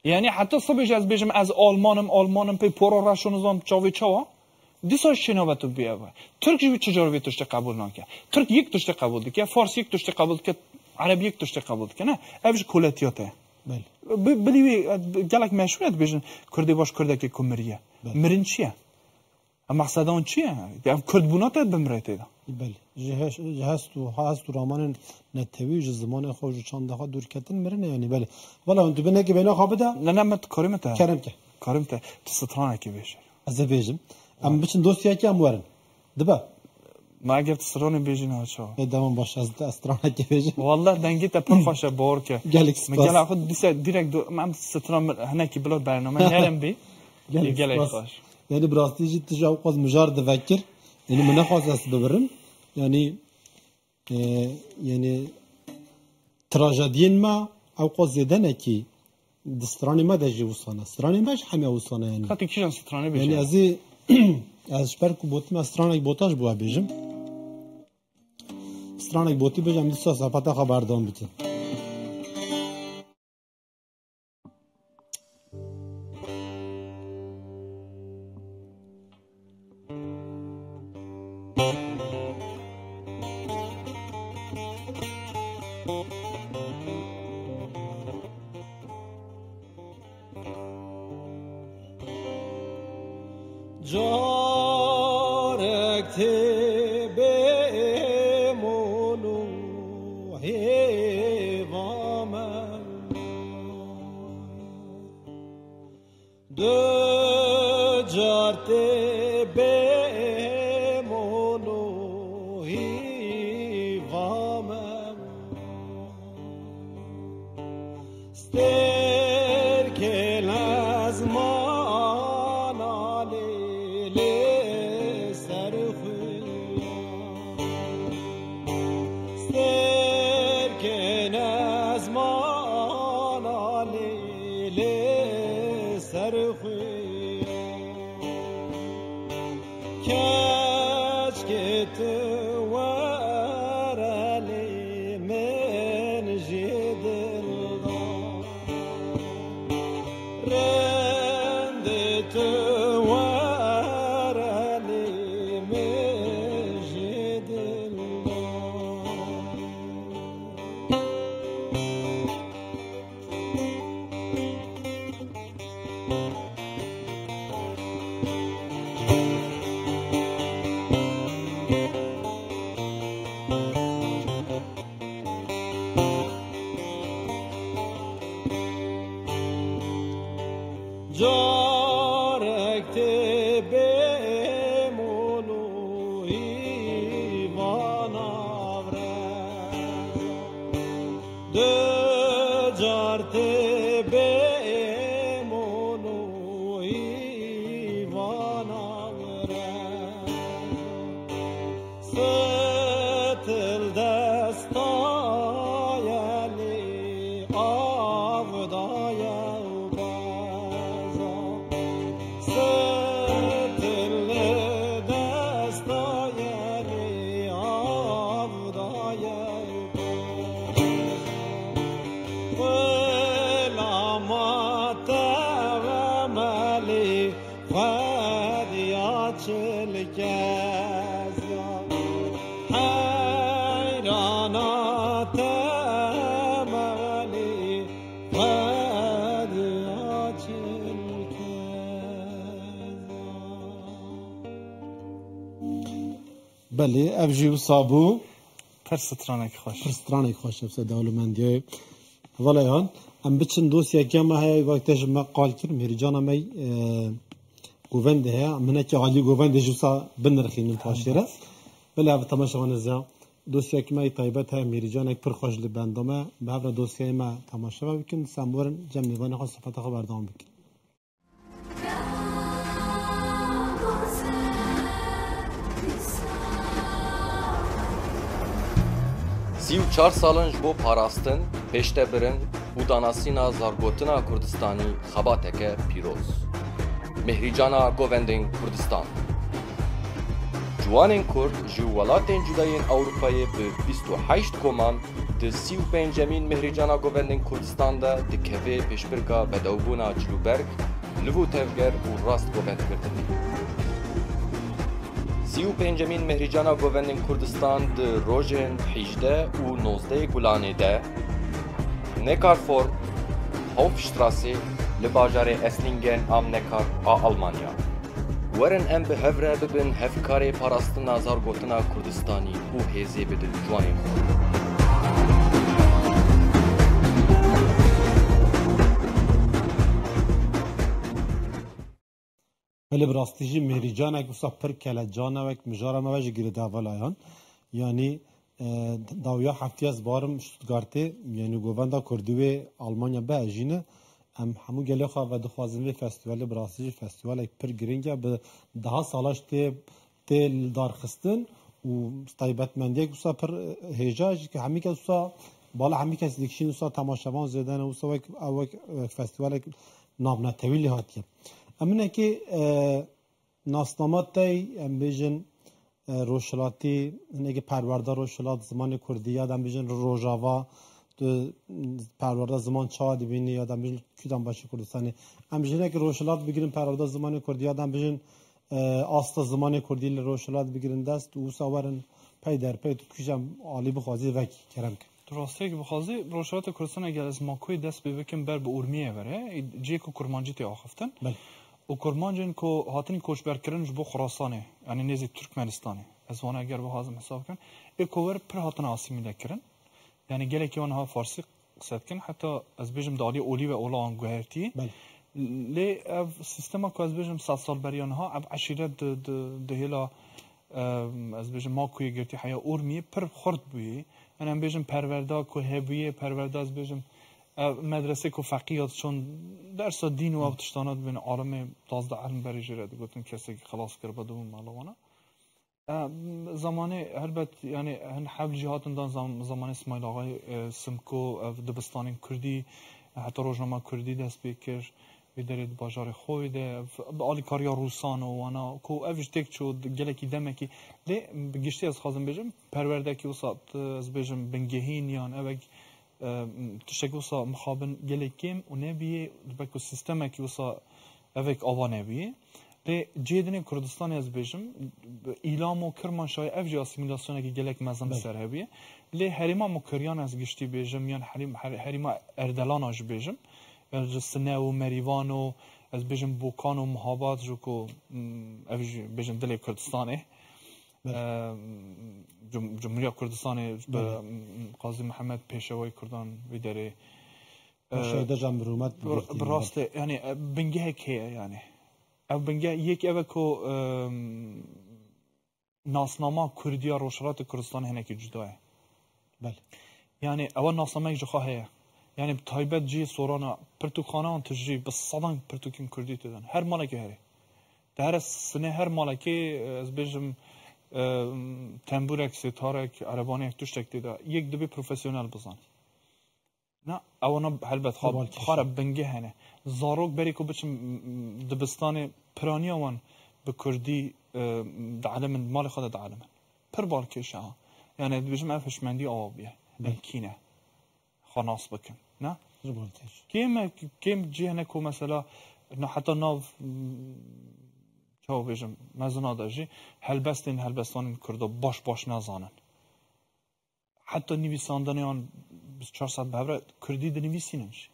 Speaker 2: یعنی حتی صبحش از بیشم از آلمانم پی پورا راشونزام چاوی چاوا دیساش شنوه تو بیاوه ترکی چجوری توشته قبول نکه ترک یک توشته قبول که فارسی یک توشته قبول که عربی یک توشته قبول که نه اوش کلاتیاته بلی گلک مشهورت بیشن کردی باش کرده که کمریه مرین چیه مقصد آن چیه کرد بونات بمرته دا
Speaker 1: بله جهست و رامان نتوی ج زمان خوش چند دفعه دور کردن مرنه یعنی بله ولی اون تو بینه که بینا خوابه دا
Speaker 2: نه مت کارم تا کارم تا سترانه کی بیشه
Speaker 1: از بیشم ام بچن دوستی که ام ورن دبا
Speaker 2: ما اگر سترانه بیشین ها چه
Speaker 1: ادامه باشه از سترانه کی بیشم
Speaker 2: والله دنگی تا پر خوشه بار که مگل خود دیرک من ستران هنه کی بلاد برنامه نرم بی گلک خوش
Speaker 1: yani براستی جی تجاو قاز مجار دفکر yani من نخواست است ببرم yani تراژدین ما او قاز زیده نکی دسترانی ما دجی وصانه سترانی ماش همه وصانه yani
Speaker 2: خاطر کیشان سترانه بیشه
Speaker 1: yani از شپرکو بوتیم استرانک بوتاش بوا بیشم استرانک بوتی بیشم دیسا سپاتا خبردان بیتیم
Speaker 5: جارک تبه مولو هیوامن دو جار تبه مولو هیوامن ستر که لازمان آلی جارک تبه مولو ایوان آورد دو جار تبه مولو ایوان آورد ستل دستایلی آودایا
Speaker 1: بله افجی و صابو
Speaker 2: پرسترانک خوش
Speaker 1: بسه دولمندی ولایان ام بچن دوست یکی ما های وقتش ما قال کرد میرجانا می گوونده ها منه که عالی گوونده جوسا بنرخین پاشیره بله اف تماشاوان زیان دوست یکی ما طیبت های میرجانا یک پر خوش لبندامه به هر دوست یکی ما تماشا بکن سامورن جمع نیوان خواست صفات خبردام بکن
Speaker 6: 34 سالن ji bo parastin, pêştebirin و داناسینا زارگوتنا کردستانی خباتک پیروز مهریجانا گووندین کردستان جوانین کرد جو ولاتین جدایین اروپایی به 28 کمان د 35 مهریجانا گووندین کردستان ده دکوه پیشبرگا بدوبونا جلوبرگ لوو تفگر و راست گووند کردنی 35 مهریجانا گووندین کردستان د روژن 18 و 19 گولانه ده نکارفور هوفشتراسی لباجار اسلینگن ام نکار آلمانیا ورن ام به هفره ببین هفکار پاراستنا زارگوتنا کردستانی و هزی بدن جوانین خود
Speaker 1: ولی براستیجی مهریجان اگه وسا پر کلا جان وک مجارا ما وجه گیره داولایان یعنی داویا هفتی از بارم شتوتگارتی یعنی گووندا کردوی آلمانیا به اجینه ام همو گله خواه و دخوازن وی فستیوال براستیجی فستیوال اک پر گرینگه به ده سالاش تی دارخستن و ستایبت منده وسا پر هیجاج که همی که وسا بالا همی که سلیکشین وسا تماشاوان زیدن وسا وک فستیوال نام نتویلی هاتیه امینه که ناسنامات تای ام بیجن روشلاتی نگه پروردار روشلات زمان کردی یادم بیجن روجاوا پروردار زمان چاد بینی یادم بیجن کدام باشه کردستانی ام بیجن که روشلات بگیریم پروردار زمان کردی یادم بیجن آستا زمان کردی روشلات بگیرن دست و سوارن پی در پی تو کشم عالی بخوازی وکی کرم که
Speaker 2: درسته که بخوازی روشلات کردستان اگر از ماکوی دست ببکم بر به ارمیه بره جی کو کرمانجی تی آخفتن و کرمانجن کو هاتن کوشبر کردنش بو خراسانه یعنی نزدیک ترکمنستانه از وان اگر به حازم حساب کن اکوور پر هاتن آسیمیله کردن یعنی گله که آنها فارسی قصد کن حتی از بیشم دالی اولی و اولا آنگوهرتی لی سیستما که از بیشم 100 سال بری آنها اب عشیرت دهیلا از بیشم ما کوی گرتی حیا ارمیه پر خورد بویی یعنی ام بیشم پروردا که هبویه پروردا از بیشم مدرسه که فقیات چون درس دین و آتشتانات بین عالم تازده علم بری جرده گفتن کسی که خلاص کرد بدون معلومانه زمانه البته یعنی هن حبل جهاتن دان زمان اسماعیل آقای سمکو دبستان کردی حتی روزنامه کردی دست بیکر بیدارید باجار خویده آلی کاریا روسان و وانا کو اوش تک شد گله کی دمه کی لی بگشتی از خازم بجم پرورده کی وسط از بجم بنگهین یان اوک تشکل وسط مخابن گله کیم و نبیه بکو سیستم کی وسط اوک آوا نبیه لی جیدن کردستان از بجم ایلام و کرمان شای افجی اسیمیلاسیونه کی گلک مزن سر هبیه لی هریما مکریان از گشتی بجم یان هریما اردلان آج بجم جسنه و مریوان و از بجم بوکان و محابات جو کو افجی بجم دل کردستانه جمهوری کردستان قاضی محمد پیشوای کردان ویداره
Speaker 1: شهده جمهوریت
Speaker 2: براسته یعنی بنگه کیه یعنی او بنگه یک اوه که ناسنامه کردیا روشلات کردستان هنه که جداه
Speaker 1: بله
Speaker 2: یعنی اول ناسنامه یک جخواهه یعنی تایبت جی سورانا پرتوخانه آن تجریب بس صدان پرتوکیم کردی تدن هر مالکی هره ده هر سنه هر مالکی از بجم تنبورک ستارک عربانی یک توشتک دیده یک دبی پروفسیونال بزن نه اونا هلبت خارب بنگه هنه زاروک بری که بچم دبستان پرانی وان به کردی دعالم مال خود دعالم پر بار کشه ها یعنی بجم افشمندی آوابیه بنکینه خناس بکن نه کیم جه نکو مثلا نه حتی ناف چاو بجم مزنا داشتی هلبستان کرده باش نزانن حتی نویساندن آن 24 ساعت بهره کردی دنویسینش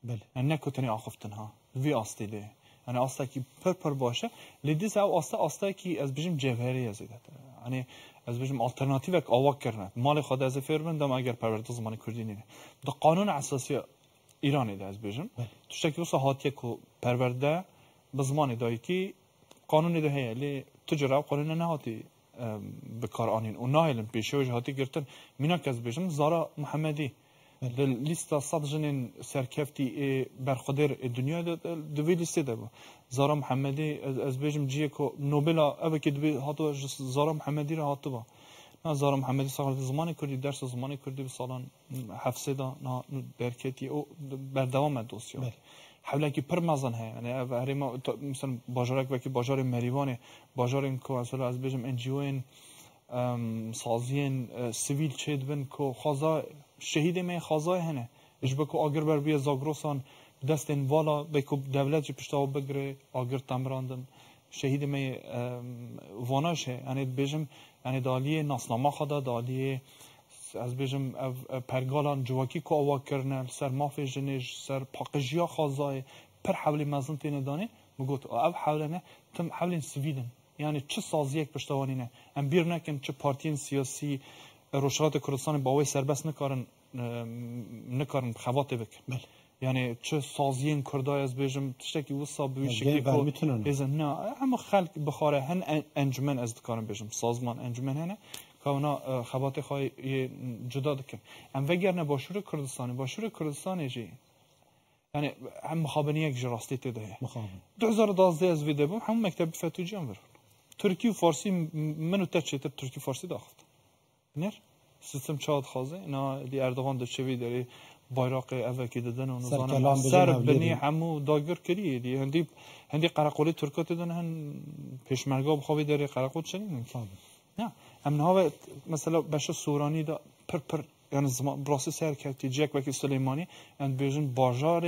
Speaker 1: بله
Speaker 2: یعنی نکوتنی آخفتن ها وی آستیله یعنی آستا کی پر باشه لیدیس او آستا کی از بجم جوهری ازیده یعنی از بجم آلترناتیو یک آواک کردن مال خود از فرمند اما اگر پرورده زمان کردی نه ده قانون اساسی ایرانی ده از بجم تو شکل وسا هاتیه کو پرورده به زمان دایی کی قانونی ده هی لی تجربه قانون نه هاتی بکار آنین و نایلن پیشوش هاتی گرتن مینا که از بجم زارا محمدی لیستا صد جنین سرکفتی برخدر دنیا دوی لیسته ده با زارا محمدی از بجم جیه که نوبلا اوه که دوی هاتو زارا محمدی را هاتو با زار محمدی سال زمان کردی درس زمان کردی به سالان 700 نا درکتی او بردوام دوسیه حالا که پر مزن ها یعنی هر ما مثلا باجرک و که باجر مریوانه باجر این که اصلا از بیشم انجیوین سازین سیویل چید بن که خازا شهید می خازای هنه اش بکو آگر بر بیا زاگروسان دست این والا بکو دولت جی پشتاو بگره آگر تمراندن شهید می واناشه یعنی بیشم یعنی دالیه ناسنامه خدا دالیه از بیشم پرگالان جواکی که آوا کرنل سر مافی جنش سر پاقجیا خازای پر حولی مزن تینه دانه مگوت او حولنه تم حولین سویدن یعنی چه سازی یک پشتوانی نه ام بیر نکن چه پارتین سیاسی روشات کردستان باوی سربست نکارن خوات بکن یعنی چه سازی کردای از بیشم تشکی وسا به شکلی کو نه اما خلق بخاره هن انجمن از دکارن بیشم سازمان انجمن هنه که اونا خوات خواهی جدا دکن ام وگرنه باشور کردستانی جی یعنی هم مخابنی یک جراستی تده 2012 از ویده بوم همون مکتب فتوجی هم برون ترکی و فارسی منو ترچیت ترکی فارسی داخت نر سیستم چاد خازه اینا دی اردوغان دچوی داری bayrak evveki deden onu zaten ser beni hamu dagir kiri di hendi قراقولی ترکات دن هن پیشمرگا بخوابی داری قراقول چنین نه هم نه مثلا بشه سورانی دا پر یعنی زمان براسی سر کردی جک وکی سلیمانی اند بیشن باجار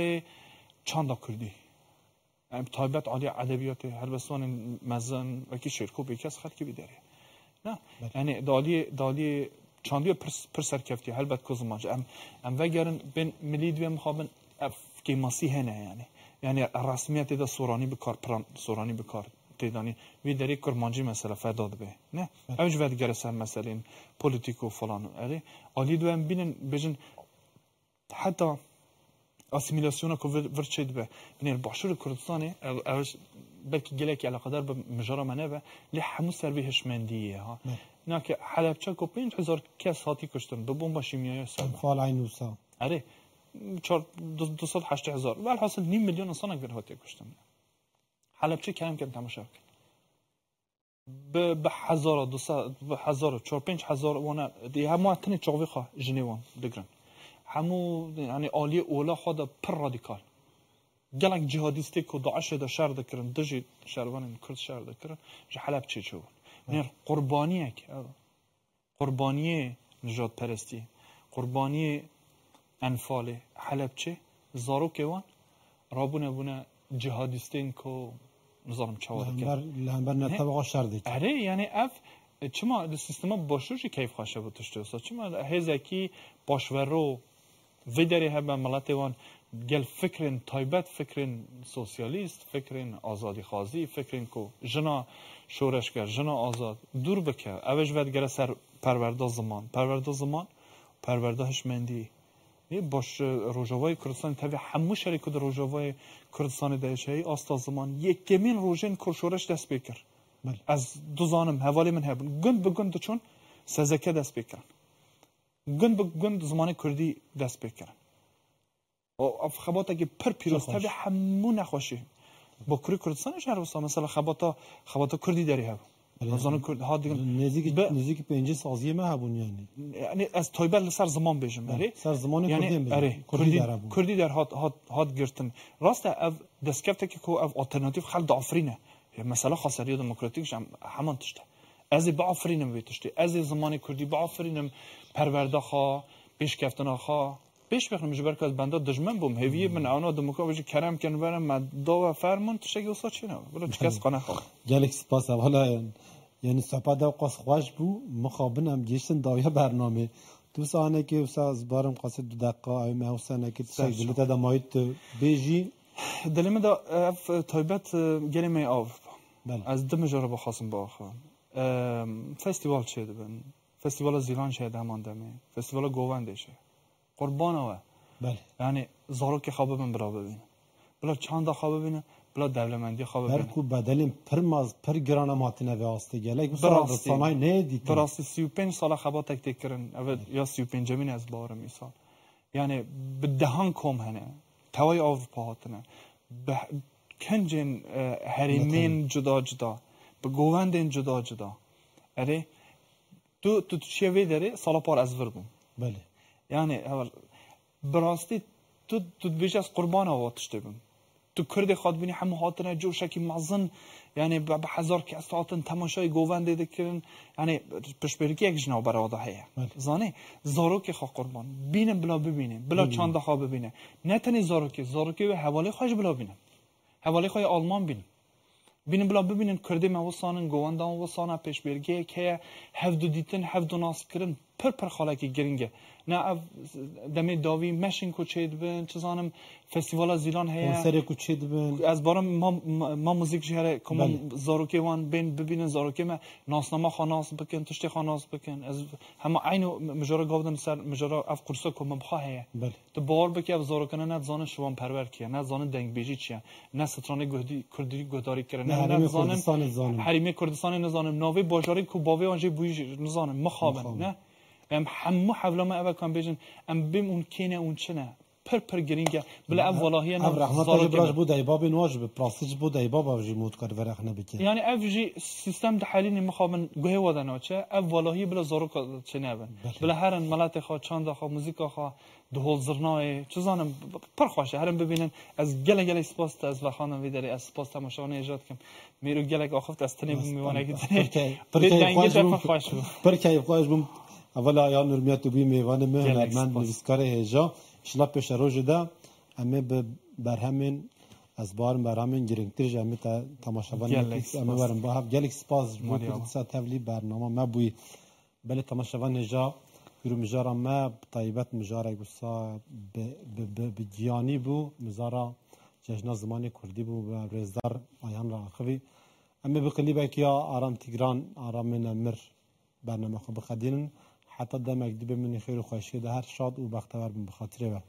Speaker 2: چند کردی ام تایبت عالی ادبیات هر بسوان مزن وکی شرکو بیکس خلکی بیداری نه یعنی دالی چندی پر سرکفتی البته که زمانج ام وگرن بین ملی دوی مخابن که ماسی هنه یعنی رسمیت دا سورانی بکار پران سورانی بکار تیدانی وی داری کرمانجی مثلا فداد به نه اوج ود گرسن مثلا پولیتیک و فلان علی علی دوی بینن بجن حتی اسیمیلاسیون کو ورچید به یعنی باشور کردستانی اوج بلکه گلکی علاقه دار به مجرا منه به لی همو سروی هشمندیه ها نه که حلبچه کو 5000 کس هاتی کشتن به بمب شیمیایی سال
Speaker 1: فال عینوسا
Speaker 2: آره 280000 ولی حاصل 9 میلیون انسان اگر هاتی کشتن حلبچه کم تماشا کرد به 1200 به 1000 5000 وانا دی همو اتنی چاوی خوا ژنیوان دگرن همو یعنی عالی اولا خود پر رادیکال گلک جهادیستی که داعش دا شر دکرن دجی شروان کرد شر دکرن جه حلبچه چه بود نه قربانیه که قربانی نجات پرستی قربانی انفال حلبچه زارو که وان رابونه بونه جهادیستین که نظام چواد کرد
Speaker 1: لهنبر نتبقى شر دکرن
Speaker 2: اره یعنی اف چما سیستما باشوش کیف خواشه بود تشتی وسط چما هزکی باشورو ویدری هم ملت وان گل فکرین تایبت فکرین سوسیالیست فکرین آزادی خوازی فکرین کو جنا شورشگر جنا آزاد دور بکه اوج ود گره سر پرورده زمان پرورده هشمندی باش روجاوای کردستان تابع همو شریک در روجاوای کردستان دایشی آستا زمان یک کمین روجن کو شورش دست بکر از دو زانم حوالی من هبن گند به گند چون سزکه دست بکرن گند به گند زمان کردی دست بکرن او خباتا که پر پیروز تابع همو نخوشی با کردستانش هر وسط مثلا خباتا کردی داری هب زمان کرد ها دیگه
Speaker 1: نزدیک 5 سازی ما هبون
Speaker 2: یعنی از تایبل سر زمان بجم بله
Speaker 1: سر زمان
Speaker 2: یعنی کردی در هات گرتن راست اف دسکفته که کو اف آلترناتیو خلد آفرینه مثلا خاصری دموکراتیکش همان تشته از بعفرینم ویتشته از زمان کردی بعفرینم پرورده خوا پیش کفتنا خوا پیش بخنم جبر که از بنده دشمن بوم هویه من آنها دموکراسی کرم کن برم مدا و فرمان تشگی وسط چی نه برو چکس قانه خوا
Speaker 1: گلک سپاس اولا یعنی سپاس دو قص خوش بو مخابنم جیشن داویه برنامه تو سانه که از بارم قصد 2 دقیقه ای محسنه که تشگی دلت دمایت بیجی
Speaker 2: دلیم دا اف تایبت گلیم ای آف از دم جاره بخواستم با آخوان فستیوال چه دبن فستیوال زیلان چه دمان دمه فستیوال گوونده شه قربان آوه
Speaker 1: بله
Speaker 2: یعنی زارو که خواب من برا ببینه بلا چند خواب ببینه بلا دولمندی خواب ببینه
Speaker 1: برکو بدلیم پر گرانه ماتنه و آسته گلک برای نه دیدی
Speaker 2: براستی 35 سال خواب تک کرن یا 35 جمین از بار مثال یعنی به دهان کم هنه توای آف پاهاتنه کنجن هریمین جدا به گووندین جدا اره تو چیه داری سال پار از ور بوم
Speaker 1: بله
Speaker 2: یعنی اول براستی تو بیش از قربان آواتش دبم تو کرد خود بینی همه هاتنه جوشکی مزن یعنی به هزار کس هاتن تماشای گوونده دکرن یعنی پشبرکی یک جناب براده هیا زانه زاروک خو قربان بینه بلا ببینه بلا چند خو ببینه نه تنی زاروک و حواله خوش بلا بینه حواله خوی آلمان بینه بلا ببینن کرده موسانن گواندان وسانه پشبرکی که هفدو دیتن هفدو ناس کرن پر خالکی گرینگه نه دمی داوی مشین کوچید بن چزانم فستیوال زیلان هیا
Speaker 1: کنسر کوچید بن
Speaker 2: از بارم ما موزیک جهره کم زاروکی وان بین ببینن زاروکی ما ناسنامه خاناس بکن تشتی خاناس بکن از همه عینو مجرا گاودن سر مجرا اف قرصه کم بخواه هیا تو باور بکی اف زاروکنه نه زان شوان پرور کیه نه زان دنگ بیجی چیه نه سترانه کردی گهداری کرد نه زان حریمی کردستان نزانم ناوی باجاری کو باوی آنجی بویج نزانم مخابن نه همه حولا ما اول کام بیشن بیم اون کینه اون چنه پر گرینگه بله اولهیه
Speaker 1: نه رحمت براش بود ای باب نواج به پلاستیک بود ای باب اوجی مود کار ورق نبکه
Speaker 2: یعنی افجی سیستم تحلیلی مخابن گوه ودن چه اولهی بلا زارو چنه بله هرن ملت خوا چند خوا موزیک خوا دهول زرنای چزانم پر خوشه هرن ببینن از گله اسپاست از وخانم ویدری از اسپاست تماشاونه ایجاد کم میرو گله آخفت از تنی میوانه که
Speaker 1: پر کی خوش بم اولا یا نرمیات بی میوان هنرمند نویسکار هجا اشلا پیش روز ده همه به برهمین از بارم برهمین گرینگتر جمعی تماشاوان همه برم با هم گلک سپاس بود که تبلی برنامه ما بوی بله تماشاوان هجا گرو مجارا ما طیبت مجارا گسا به گیانی بو مزارا جشن زمان کردی بو و رزدار آیان را خوی همه بقلیبه که آرام تیگران آرام نمر برنامه خوب بخدین حتی دم اکدیب منی خیر و خوشی ده هر شاد و بختور بم بخاطره و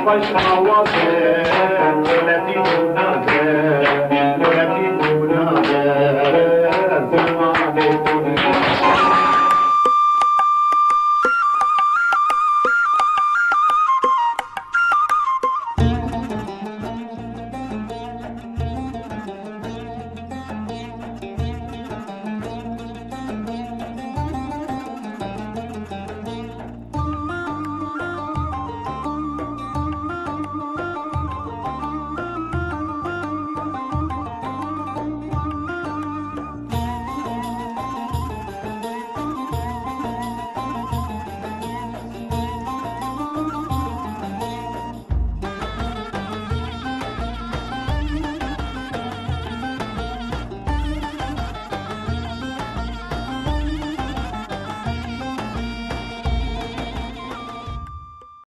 Speaker 7: Başına vazgeç,